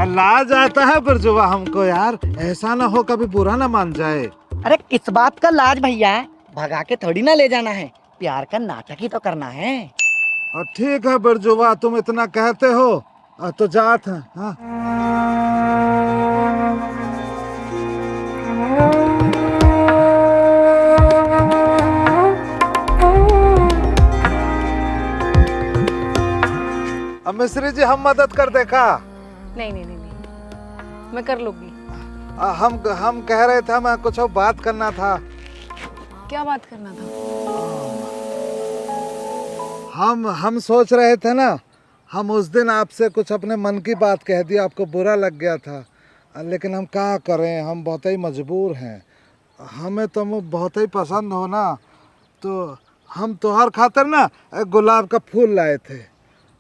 लाज आता है बिरजुआ हमको यार, ऐसा ना हो कभी बुरा ना मान जाए। अरे किस बात का लाज भैया, भगा के थोड़ी ना ले जाना है, प्यार का नाटक ही तो करना है। और ठीक है बिरजुआ, तुम इतना कहते हो तो जात है। हाँ अब मिश्री जी हम मदद कर देखा। नहीं नहीं नहीं नहीं, मैं कर लूंगी। हम कह रहे थे हमें कुछ और बात करना था। क्या बात करना था? हम सोच रहे थे ना, हम उस दिन आपसे कुछ अपने मन की बात कह दी, आपको बुरा लग गया था, लेकिन हम क्या करें, हम बहुत ही मजबूर हैं। हमें तुम बहुत ही पसंद हो ना, तो हम तुम्हार खातिर ना एक गुलाब का फूल लाए थे,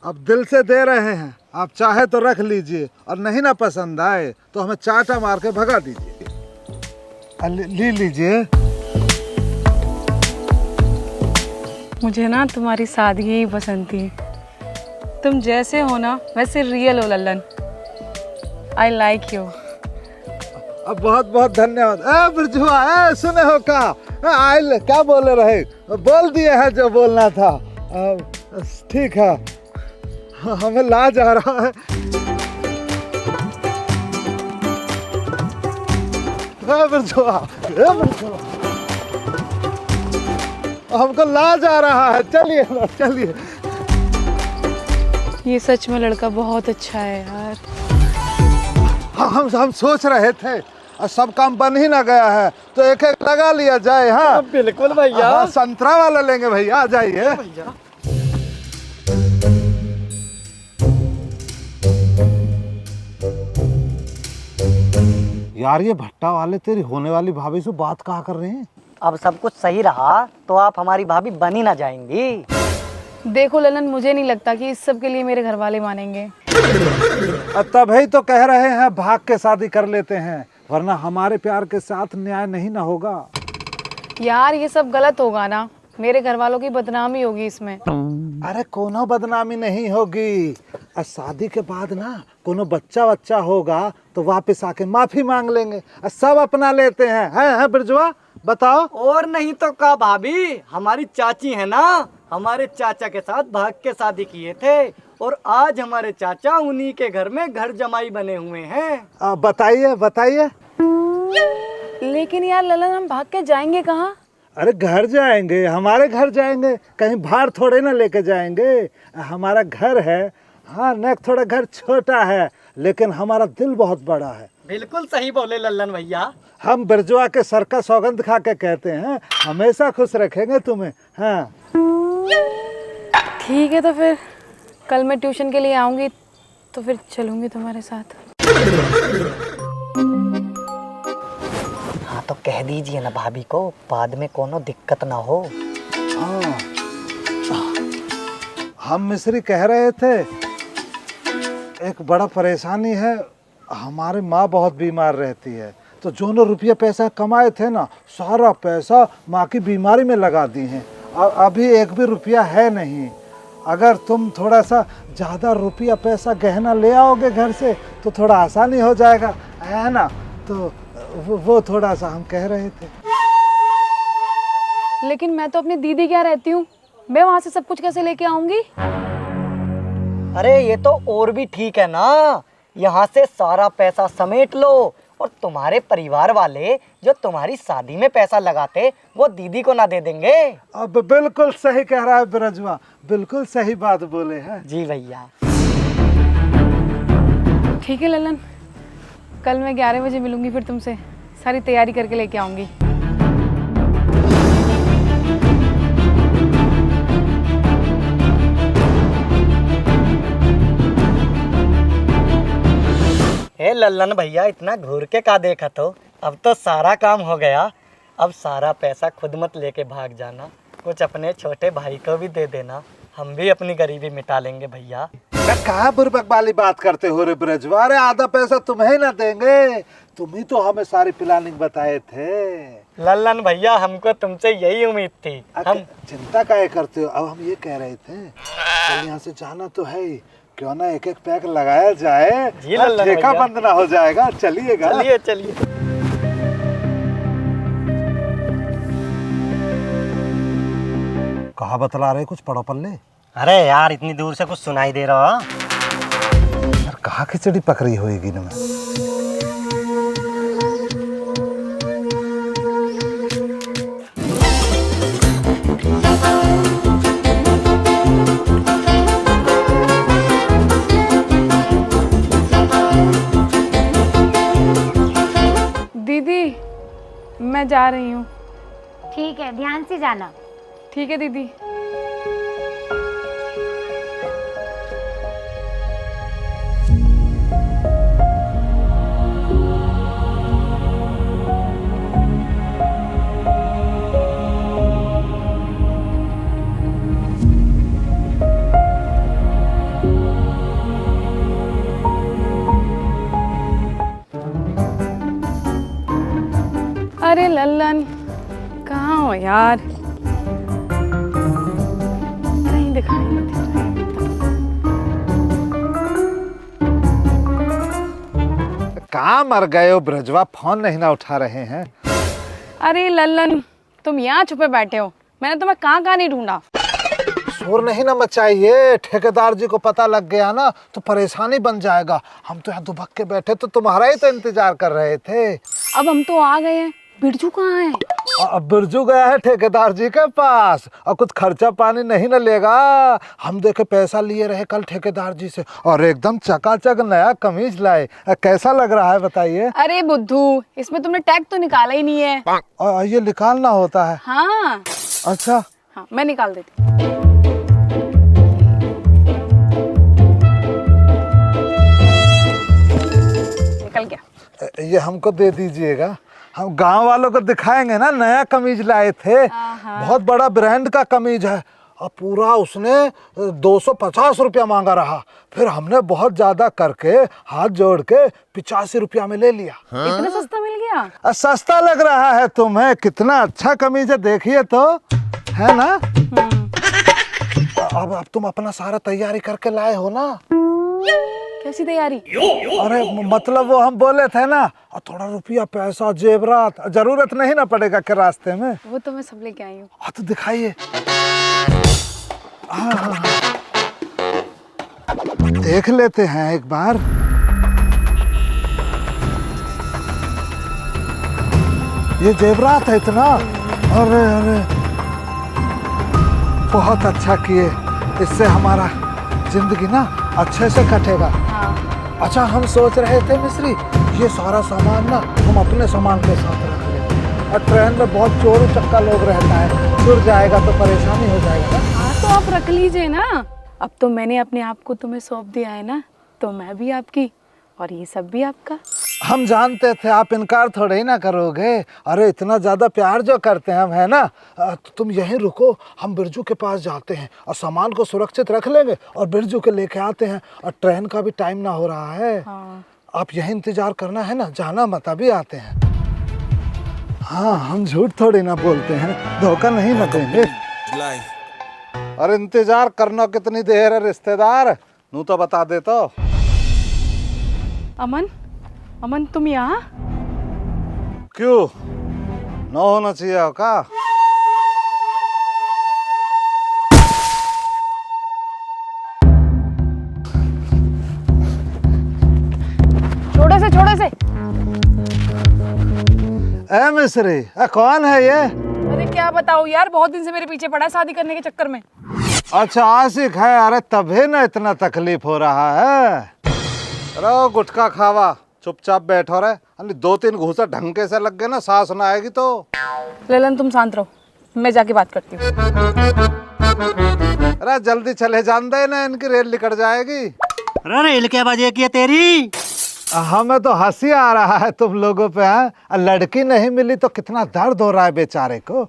अब दिल से दे रहे हैं। आप चाहे तो रख लीजिए, और नहीं ना पसंद आए तो हमें चाटा मार के भगा दीजिए। ले लीजिए। मुझे ना तुम्हारी सादगी ही पसंद थी, तुम जैसे हो ना वैसे रियल हो लल्लन। I like you. अब बहुत बहुत धन्यवाद। बिरजुआ सुने हो का, आइल क्या बोले रहे, बोल दिए है जो बोलना था। ठीक है, हमें लाज आ रहा है। बिरजुआ हमको लाज आ रहा है, चलिए चलिए। ये सच में लड़का बहुत अच्छा है यार। हम सोच रहे थे, सब काम बन ही ना गया है तो एक एक लगा लिया जाए। हाँ बिल्कुल भैया। हाँ, संतरा वाला लेंगे भैया, आ जाइए। यार ये भट्टा वाले तेरी होने वाली भाभी से बात कहाँ कर रहे हैं? अब सब कुछ सही रहा तो आप हमारी भाभी बन ही ना जाएंगी। देखो ललन, मुझे नहीं लगता कि इस सब के लिए मेरे घर वाले मानेंगे। तभी तो कह रहे हैं भाग के शादी कर लेते हैं, वरना हमारे प्यार के साथ न्याय नहीं ना होगा। यार ये सब गलत होगा ना, मेरे घर वालों की बदनामी होगी इसमें। अरे कोनो बदनामी नहीं होगी, और शादी के बाद ना कोनो बच्चा होगा तो वापस आके माफी मांग लेंगे, और सब अपना लेते हैं। है बिरजुआ बताओ। और नहीं तो का भाभी, हमारी चाची है ना, हमारे चाचा के साथ भाग के शादी किए थे, और आज हमारे चाचा उन्हीं के घर में घर जमाई बने हुए हैं। बताइए बताइए। लेकिन यार ललन, हम भाग के जाएंगे कहाँ? अरे घर जाएंगे, हमारे घर जाएंगे, कहीं बाहर थोड़े ना लेके जाएंगे। हमारा घर है, हाँ न थोड़ा घर छोटा है, लेकिन हमारा दिल बहुत बड़ा है। बिल्कुल सही बोले लल्लन भैया। हम बिरजुआ के सर का सौगंध खा के कहते हैं, हमेशा खुश रखेंगे तुम्हें। हाँ ठीक है, तो फिर कल मैं ट्यूशन के लिए आऊंगी तो फिर चलूंगी तुम्हारे साथ। हाँ तो कह दीजिए ना भाभी को, बाद में कोनो दिक्कत ना हो। हम मिस्री कह रहे थे, एक बड़ा परेशानी है, हमारी माँ बहुत बीमार रहती है, तो जो न रुपया पैसा कमाए थे ना, सारा पैसा माँ की बीमारी में लगा दी हैं, और अभी एक भी रुपया है नहीं। अगर तुम थोड़ा सा ज़्यादा रुपया पैसा गहना ले आओगे घर से तो थोड़ा आसानी हो जाएगा, है ना? तो वो थोड़ा सा हम कह रहे थे। लेकिन मैं तो अपनी दीदी क्या रहती हूँ, मैं वहाँ से सब कुछ कैसे लेके आऊंगी? अरे ये तो और भी ठीक है ना, यहाँ से सारा पैसा समेट लो, और तुम्हारे परिवार वाले जो तुम्हारी शादी में पैसा लगाते वो दीदी को ना दे देंगे। अब बिल्कुल सही कह रहा है बिरजुआ, बिल्कुल सही बात बोले हैं। जी भैया। ठीक है ललन, कल मैं 11 बजे मिलूंगी, फिर तुमसे सारी तैयारी करके लेके आऊंगी। हे लल्लन भैया, इतना घूर के का देखा तो, अब तो सारा काम हो गया। अब सारा पैसा खुद मत लेके भाग जाना, कुछ अपने छोटे भाई को भी दे देना, हम भी अपनी गरीबी मिटा लेंगे भैया। कहाँ बुरबक वाली बात करते हो रे ब्रजवा? अरे आधा पैसा तुम्हें ना देंगे, तुम ही तो हमें सारी प्लानिंग बताए थे। लल्लन भैया, हमको तुमसे यही उम्मीद थी। हम चिंता काहे करते हो? अब हम ये कह रहे थे तो यहाँ से जाना तो है ही, क्यों ना एक एक पैक लगाया जाए, जी लल्लन ठेका भैया। बंद ना हो जाएगा। चलिएगा। चलिए चलिए। कहाँ बतला रहे, कुछ पढ़ो पल्ले? अरे यार, इतनी दूर से कुछ सुनाई दे रहा। यार कहाँ खिचड़ी पकड़ी होगी ना? दीदी मैं जा रही हूँ। ठीक है, ध्यान से जाना। ठीक है दीदी। अरे लल्लन, कहाँ हो यार? कहीं दिखाई नहीं दे रहा है। कहाँ मर गए हो ब्रजवा? फोन नहीं ना उठा रहे हैं। अरे लल्लन, तुम यहाँ छुपे बैठे हो, मैंने तुम्हें कहाँ कहाँ नहीं ढूंढा। शोर नहीं ना मचाइए, ठेकेदार जी को पता लग गया ना तो परेशानी बन जाएगा। हम तो यहाँ दुबक के बैठे तो तुम्हारा ही तो इंतजार कर रहे थे। अब हम तो आ गए हैं, बिरजू कहाँ है? अब बिरजू गया है ठेकेदार जी के पास, और कुछ खर्चा पानी नहीं न लेगा। हम देखे पैसा लिए रहे कल ठेकेदार जी से, और एकदम चकाचक नया कमीज लाए। कैसा लग रहा है बताइए? अरे बुद्धू, इसमें तुमने टैग तो निकाला ही नहीं है। और ये निकालना होता है? हाँ अच्छा हाँ, मैं निकाल देती हूँ। निकल गया। ये हमको दे दीजिएगा, हम गांव वालों को दिखाएंगे ना नया कमीज लाए थे। बहुत बड़ा ब्रांड का कमीज है, और पूरा उसने 250 रुपया मांगा रहा। फिर हमने बहुत ज्यादा करके हाथ जोड़ के 85 रुपया में ले लिया। इतना सस्ता मिल गया? सस्ता लग रहा है तुम्हें? कितना अच्छा कमीज है, देखिए तो, है ना? अब तुम अपना सारा तैयारी करके लाए हो ना? कैसी तैयारी? अरे मतलब वो हम बोले थे ना, थोड़ा रुपया पैसा जेवरात जरूरत नहीं ना पड़ेगा के रास्ते में? वो तो मैं सब लेके आई हूँ। तो दिखाइए। हाँ, देख लेते हैं एक बार। ये जेवरात है इतना? अरे अरे, बहुत अच्छा किए, इससे हमारा जिंदगी ना अच्छे से कटेगा। अच्छा, हम सोच रहे थे मिश्री, ये सारा सामान ना हम अपने सामान के साथ रख लें, और ट्रेन में बहुत चोर उचक्का लोग रहता है, चुर जाएगा तो परेशानी हो जाएगा ना। हाँ तो आप रख लीजिए ना, अब तो मैंने अपने आप को तुम्हें सौंप दिया है ना, तो मैं भी आपकी और ये सब भी आपका। हम जानते थे आप इनकार थोड़े ही ना करोगे। अरे इतना ज़्यादा प्यार जो करते हैं हम, है ना? तो तुम यहीं रुको, हम बिरजू के पास जाते हैं और सामान को सुरक्षित रख लेंगे और बिरजू के लेके आते हैं। और ट्रेन का भी टाइम ना हो रहा है। हाँ। आप यहीं इंतजार करना है ना, जाना मत, अभी आते हैं। हाँ, हम झूठ थोड़ी ना बोलते हैं, धोखा नहीं ना देंगे। अरे इंतजार करना कितनी देर है रिश्तेदार, नू तो बता दे तो। अमन, अमन तुम यहाँ? क्यों, न होना चाहिए का? छोड़े से। ए मिस्री, कौन है ये? अरे क्या बताऊँ यार, बहुत दिन से मेरे पीछे पड़ा है शादी करने के चक्कर में। अच्छा आशिक है? अरे तभी ना इतना तकलीफ हो रहा है। रो गुटखा खावा, चुपचाप बैठो रहे। 2-3 घूसा ढंग से लग गए ना, सांस ना आएगी तो। ललन तुम शांत रहो, मैं जाके बात करती हूँ। अरे जल्दी चले जान दे ना, इनकी रेल निकट जाएगी। अरे रेल क्या बाजे की है तेरी? हमें तो हंसी आ रहा है तुम लोगों पे। है लड़की नहीं मिली तो कितना दर्द हो रहा है बेचारे को।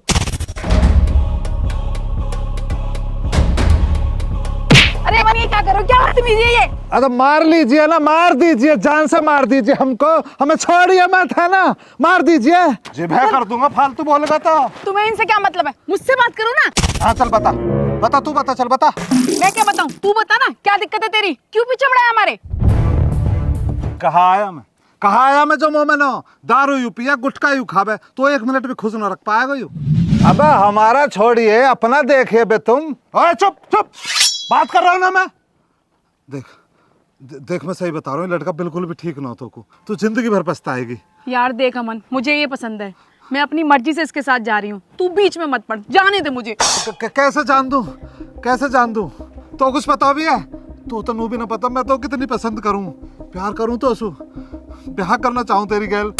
अरे अमन ये क्या कर रहे हो? क्या बदतमीजी है ये? अरे मार लीजिए ना, मार दीजिए, जान से मार दीजिए हमको, हमें छोड़िए मत, है ना, मार दीजिए। जिभे कर दूंगा फालतू बोलेगा तो। तुम्हें इनसे क्या मतलब है? मुझसे बात करो ना। हाँ चल बता, बता तू बता, चल बता। मैं क्या बताऊं? तू बता ना, क्या दिक्कत है तेरी? क्यों पीछे बढ़ाया हमारे? कहा आया मैं जो मोमेनो दारू यू पिया गुटखा यू खावे तो 1 मिनट भी खुश न रख पाएगा यू। अबे हमारा छोड़िए, अपना देखिए बे तुम। ओए चुप चुप, बात कर रहा हूँ ना मैं। देख मैं सही बता रहा हूँ, लड़का बिल्कुल भी ठीक ना हो तो को, तू जिंदगी भर पछताएगी। यार देख अमन, मुझे ये पसंद है, मैं अपनी मर्जी से इसके साथ जा रही हूँ, तू बीच में मत पड़, जाने दे मुझे। कैसे जान दूं, कैसे जान दूं? तो कुछ पता भी है? तू तो नू भी ना पता मैं तो कितनी पसंद करूं, प्यार करूं तो असू ब्याह करना चाहूं तेरी गैल।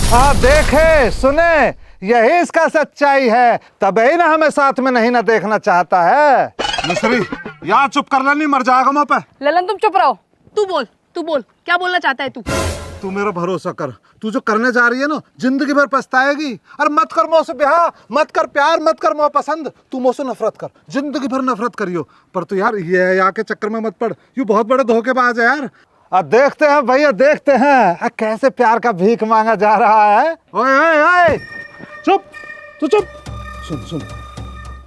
हाँ देखे सुने, यही इसका सच्चाई है, तभी ना हमें साथ में नहीं ना देखना चाहता है। मिस्री यार चुप कर ले, नहीं मर जाएगा मुँह पे। ललन तुम चुप रहो, तू बोल क्या बोलना चाहता है तू? तू मेरा भरोसा कर, तू जो करने जा रही है ना जिंदगी भर पछताएगी। अरे मत कर मुझसे ब्याह, मत कर प्यार, मत कर मुझे पसंद, तू मुझसे नफरत कर, जिंदगी भर नफरत करियो। पर तू यार ये यहाँ के चक्कर में मत पड़, यू बहुत बड़े धोखेबाज है यार। अब देखते हैं भैया, देखते हैं कैसे प्यार का भीख मांगा जा रहा है। ओए ओए ओए चुप, तू चुप। सुन सुन,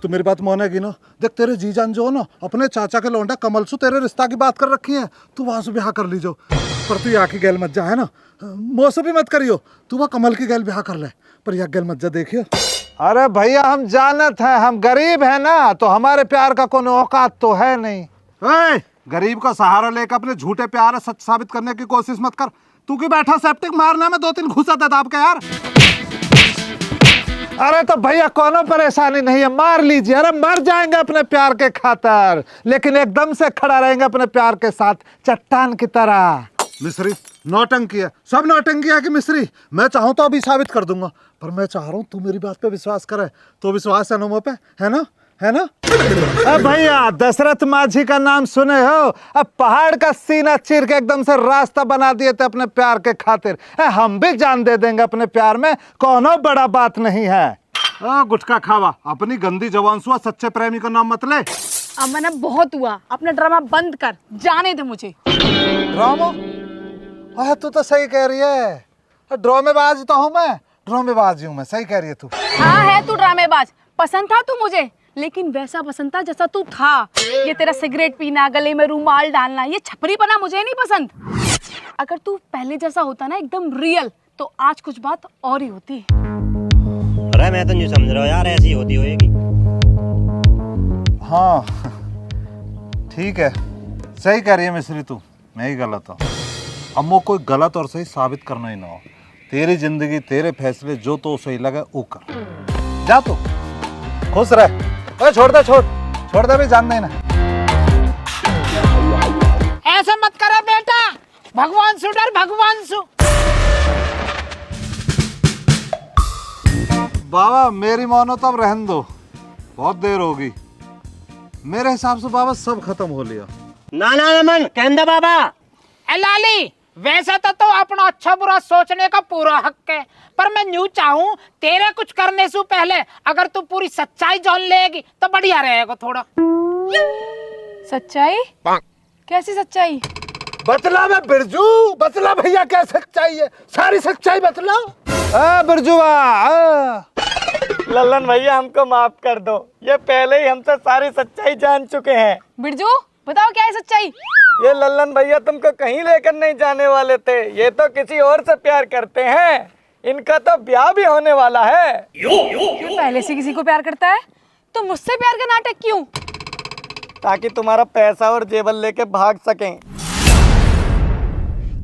तू मेरी बात मानेगी ना? देख तेरे जीजान जो ना अपने चाचा के लौंडा कमल से तेरे रिश्ता की बात कर रखी है, तू वहां से ब्याह कर लीजो। पर तू यहाँ की गैल मत जा, है ना, मुझसे भी मत करियो, तू वह कमल की गैल ब्याह कर ले, पर यह गैल मत जा देखियो। अरे भैया हम जानत हैं, हम गरीब है ना, तो हमारे प्यार का कोई औकात तो है नहीं। गरीब का सहारा लेकर अपने झूठे प्यार सच साबित करने की कोशिश मत कर। तू क्यों बैठा सेप्टिक मारना में 2-3 घुसा था आपके यार। अरे तो भैया कोनो परेशानी नहीं है, मार लीजिए। अरे मर जाएंगे अपने प्यार के खातिर, लेकिन एकदम से खड़ा रहेंगे अपने प्यार के साथ चट्टान की तरह। मिस्री नौटंकी है, सब नौटंकी है कि मिस्री? मैं चाहूँ तो अभी साबित कर दूंगा, पर मैं चाह रहा हूँ तू मेरी बात पे विश्वास करे, तो विश्वास है ना मुँह पे, है ना, है ना? अब भैया दशरथ माझी का नाम सुने हो? अब पहाड़ का सीना चीर के एकदम से रास्ता बना दिए थे अपने प्यार के खातिर। हम भी जान दे देंगे अपने प्यार में, कोनो बड़ा बात नहीं है। गुटखा खावा, अपनी गंदी जवान सुआ, सच्चे प्रेमी का नाम मत ले। अमन अब बहुत हुआ, अपना ड्रामा बंद कर, जाने दे मुझे। ड्रामा? अरे तू तो सही कह रही है, ड्रामेबाज तो हूँ मैं, ड्रामेबाज हूँ मैं, सही कह रही है तू। हाँ है तू ड्रामेबाज, पसंद था तू मुझे, लेकिन वैसा पसंद था जैसा तू था। ये तेरा सिगरेट पीना, गले में रुमाल डालना, ये छपरीपना मुझे नहीं पसंद। अगर तू पहले जैसा होता ना एकदम रियल, तो आज कुछ बात और ही होती। अरे मैं तो नहीं समझ रहा यार, ऐसी होती होएगी। हाँ ठीक है, सही कह रही है मिस्री तू, मैं ही गलत हूँ। अब वो कोई गलत और सही साबित करना ही ना हो, तेरी जिंदगी तेरे फैसले, जो तो सही लगे वो कर। जा तू खुश रह। अरे छोड़ दे, छोड़ दे भी, जान देना। ऐसे मत करो बेटा, भगवान सु डर, भगवान सु। बाबा मेरी मानो तो अब रहने दो, बहुत देर होगी। मेरे हिसाब से बाबा सब खत्म हो लिया। ना ना अमन, कहंदा बाबा। ए लाली, वैसे तो अपना अच्छा बुरा सोचने का पूरा हक है, पर मैं न्यू चाहूँ तेरे कुछ करने से पहले अगर तू पूरी सच्चाई जान लेगी तो बढ़िया रहेगा थोड़ा। सच्चाई? कैसी सच्चाई? बतला मैं बिरजू, बतला भैया क्या सच्चाई है, सारी सच्चाई बतला। बिरजुआ ललन भैया हमको माफ कर दो, ये पहले ही हमसे सारी सच्चाई जान चुके हैं। बिरजू बताओ क्या है सच्चाई? ये ललन भैया तुमको कहीं लेकर नहीं जाने वाले थे, ये तो किसी और से प्यार करते हैं, इनका तो ब्याह भी होने वाला है। क्यों पहले से किसी को प्यार करता है तो मुझसे प्यार का नाटक क्यों? ताकि तुम्हारा पैसा और जेवर लेके भाग सकें।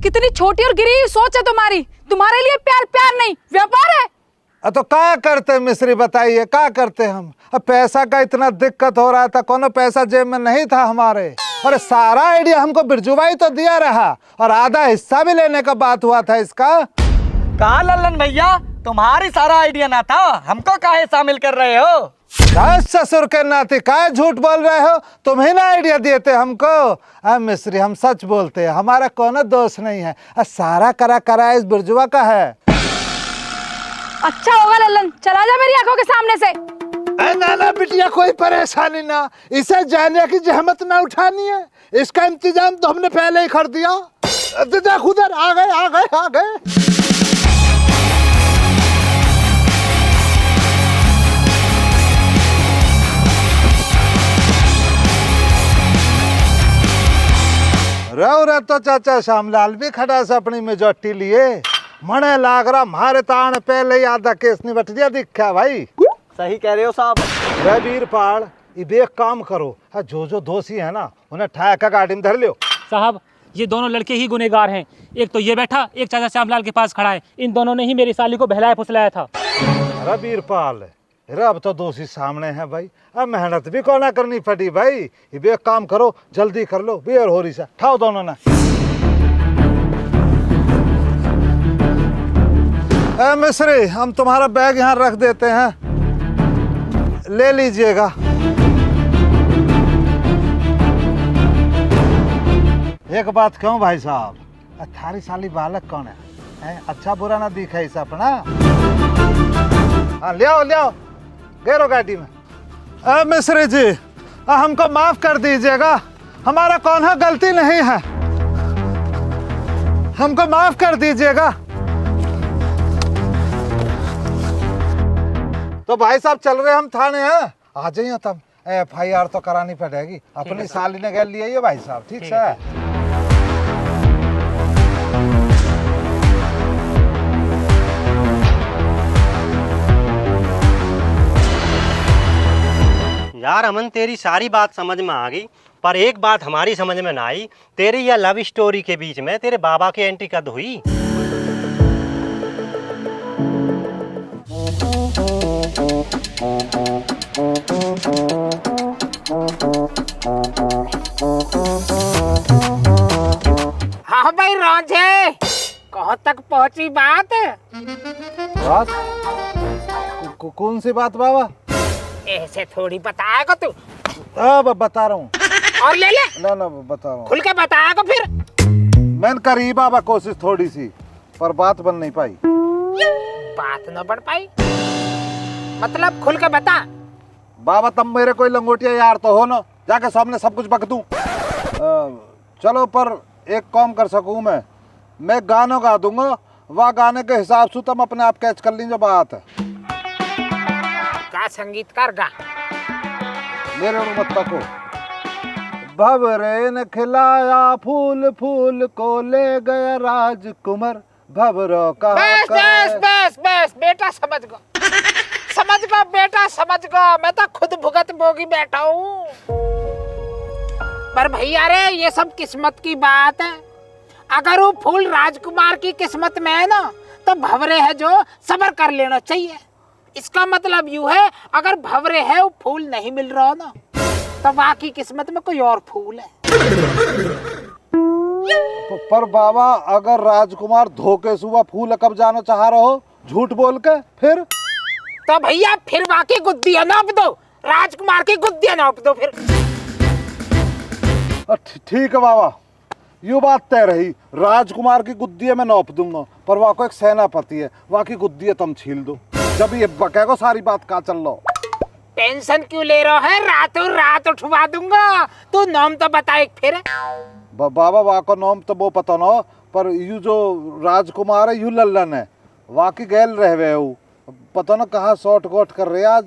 कितनी छोटी और गिरी हुई सोच है तुम्हारी, तुम्हारे लिए प्यार प्यार नहीं व्यापार है। तो क्या करते मिस्री बताइए, क्या करते हम? अब पैसा का इतना दिक्कत हो रहा था, कोनो पैसा जेब में नहीं था हमारे, और सारा आइडिया हमको बिरजू भाई तो दिया रहा, और आधा हिस्सा भी लेने का बात हुआ था इसका। कहा ललन भैया, तुम्हारी सारा आइडिया ना था, हमको काहे शामिल कर रहे हो? ससुर के नाते काय झूठ बोल रहे हो, तुम ही ना आइडिया दिए थे हमको। मिस्री हम सच बोलते हैं, हमारा कोनो दोष नहीं है, सारा करा इस बिरजुआ का है। अच्छा होगा ललन, चला जा मेरी आंखों के सामने से। ना बिटिया कोई परेशानी ना, इसे जाने की जहमत ना उठानी है, इसका इंतजाम तो हमने पहले ही कर दिया। देख उधर आ गए आ गए आ गए। रहो तो चाचा श्यामलाल भी खड़ा से अपनी मेजोरिटी लिए। मने लाग रहा मारे तान पहले ही आधा केस निपट दिया दिखा भाई। सही कह रहे हो साहब। रे वीरपाल ये एक काम करो, जो जो दोषी है ना उन्हें ठा का गाड़ी में धर लियो। साहब ये दोनों लड़के ही गुनेगार हैं। एक तो ये बैठा, एक चाचा श्यामलाल के पास खड़ा है। इन दोनों ने ही मेरी साली को बहलाया फुसलाया था। अरे वीरपाल अब तो दोषी सामने है भाई, अब मेहनत भी को ना करनी पड़ी भाई। ये एक काम करो, जल्दी कर लो, बेर हो रही सा ठाओ दोनों ना। मिस्री हम तुम्हारा बैग यहाँ रख देते हैं, ले लीजिएगा। एक बात कहूँ भाई साहब, थारी साली बालक कौन है? अच्छा बुरा ना दिखा इस अपना। हाँ ले आओ गेरो गाड़ी में। मिस्री जी हमको माफ कर दीजिएगा, हमारा कौन है गलती नहीं है, हमको माफ कर दीजिएगा। तो भाई साहब चल रहे हम थाने हैं, आ जाइए तब। FIR तो करानी पड़ेगी, अपनी साली ने गैल लिया ये भाई साहब, ठीक है? यार अमन तेरी सारी बात समझ में आ गई, पर एक बात हमारी समझ में ना आई। तेरी या लव स्टोरी के बीच में तेरे बाबा की एंट्री कब हुई? हाँ भाई राजे, कहाँ तक पहुंची बात? बात कौन सी बात बाबा? ऐसे थोड़ी बताएगा तू। अब बता रहा हूँ। और ले ले। ना बता रहा हूँ। खुल के बताएगा फिर। मैंने करी बाबा कोशिश थोड़ी सी, पर बात बन नहीं पाई। बात न बढ़ पाई मतलब? खुल के बता। बाबा तुम मेरे कोई लंगोटिया यार तो हो ना, जाके सामने सब कुछ बक दूं। चलो पर एक काम कर सकूं मैं गाना गा दूंगा, वह गाने के हिसाब से तुम अपने आप कैच कर लीजिए बात। का संगीतकार गा। मेरे मत तको। भवरे ने खिलाया फूल, फूल को ले गया राजकुमार, भवरो का। बस बेटा समझ गो बेटा समझ गो। मैं तो खुद भुगत भोगी बैठा हूँ। पर भैया रे ये सब किस्मत की बात है। अगर वो फूल राजकुमार की किस्मत में है ना, तो भवरे है जो सब्र कर लेना चाहिए। इसका मतलब यूँ है, अगर भवरे है वो फूल नहीं मिल रहा ना, तो बाकी किस्मत में कोई और फूल है। पर बाबा अगर राजकुमार धोखे से हुआ फूल कब जाना चाह रहे हो झूठ बोल के, फिर तो भैया फिर बाकी गुद्दियां नाप दो, राजकुमार की गुद्दियां नाप दो फिर। ठीक है बाबा, ये बात तय रही। राजकुमार की गुद्दियां मैं नाप दूंगा, पर वहाँ को एक सेनापति है, वहाँ की गुद्दियां तुम छील दो। जब ये बकेगा सारी बात का चल लो। टेंशन क्यों ले रहा है? रातों रात उठवा दूंगा। तू नाम तो बता एक फिर। बाबा वहाँ का नाम तो वो पता ना, पर यू जो राजकुमार है यू लल्लन है, वहाँ की गैल रहे वो पता ना कहाँ शॉर्ट गोट कर रहे आज।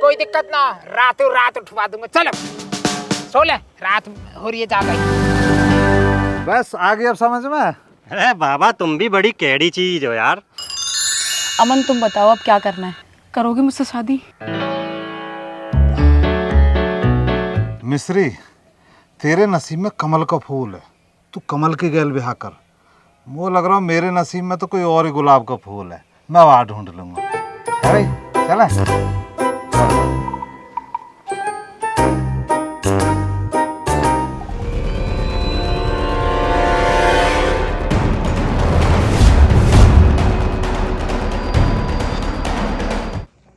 कोई दिक्कत ना, रातों रात उठवा दूंगा। चलो सो ले, रात हो रही है, जा गई। बस आ गई अब समझ में। अरे बाबा तुम भी बड़ी कैडी चीज हो यार। अमन तुम बताओ अब क्या करना है? करोगे मुझसे शादी? मिस्री तेरे नसीब में कमल का फूल है, तू कमल की गैल ब्याह कर। वो लग रहा मेरे नसीब में तो कोई और ही गुलाब का फूल है, मैं वहाँ ढूंढ लूंगा। है भाई चला।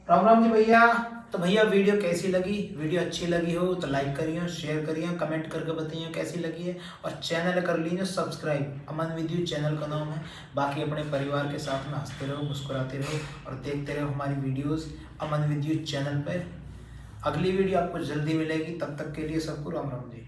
राम राम जी भैया। तो भैया वीडियो कैसी लगी? वीडियो अच्छी लगी हो तो लाइक करिए, शेयर करिए, कमेंट करके बताइए कैसी लगी है, और चैनल कर लीजिए subscribe. Aman with you channel का नाम है। बाकी अपने परिवार के साथ में हंसते रहो, मुस्कुराते रहो और देखते रहो हमारी videos Aman with you channel पर। अगली वीडियो आपको जल्दी मिलेगी, तब तक के लिए सबको राम राम जी।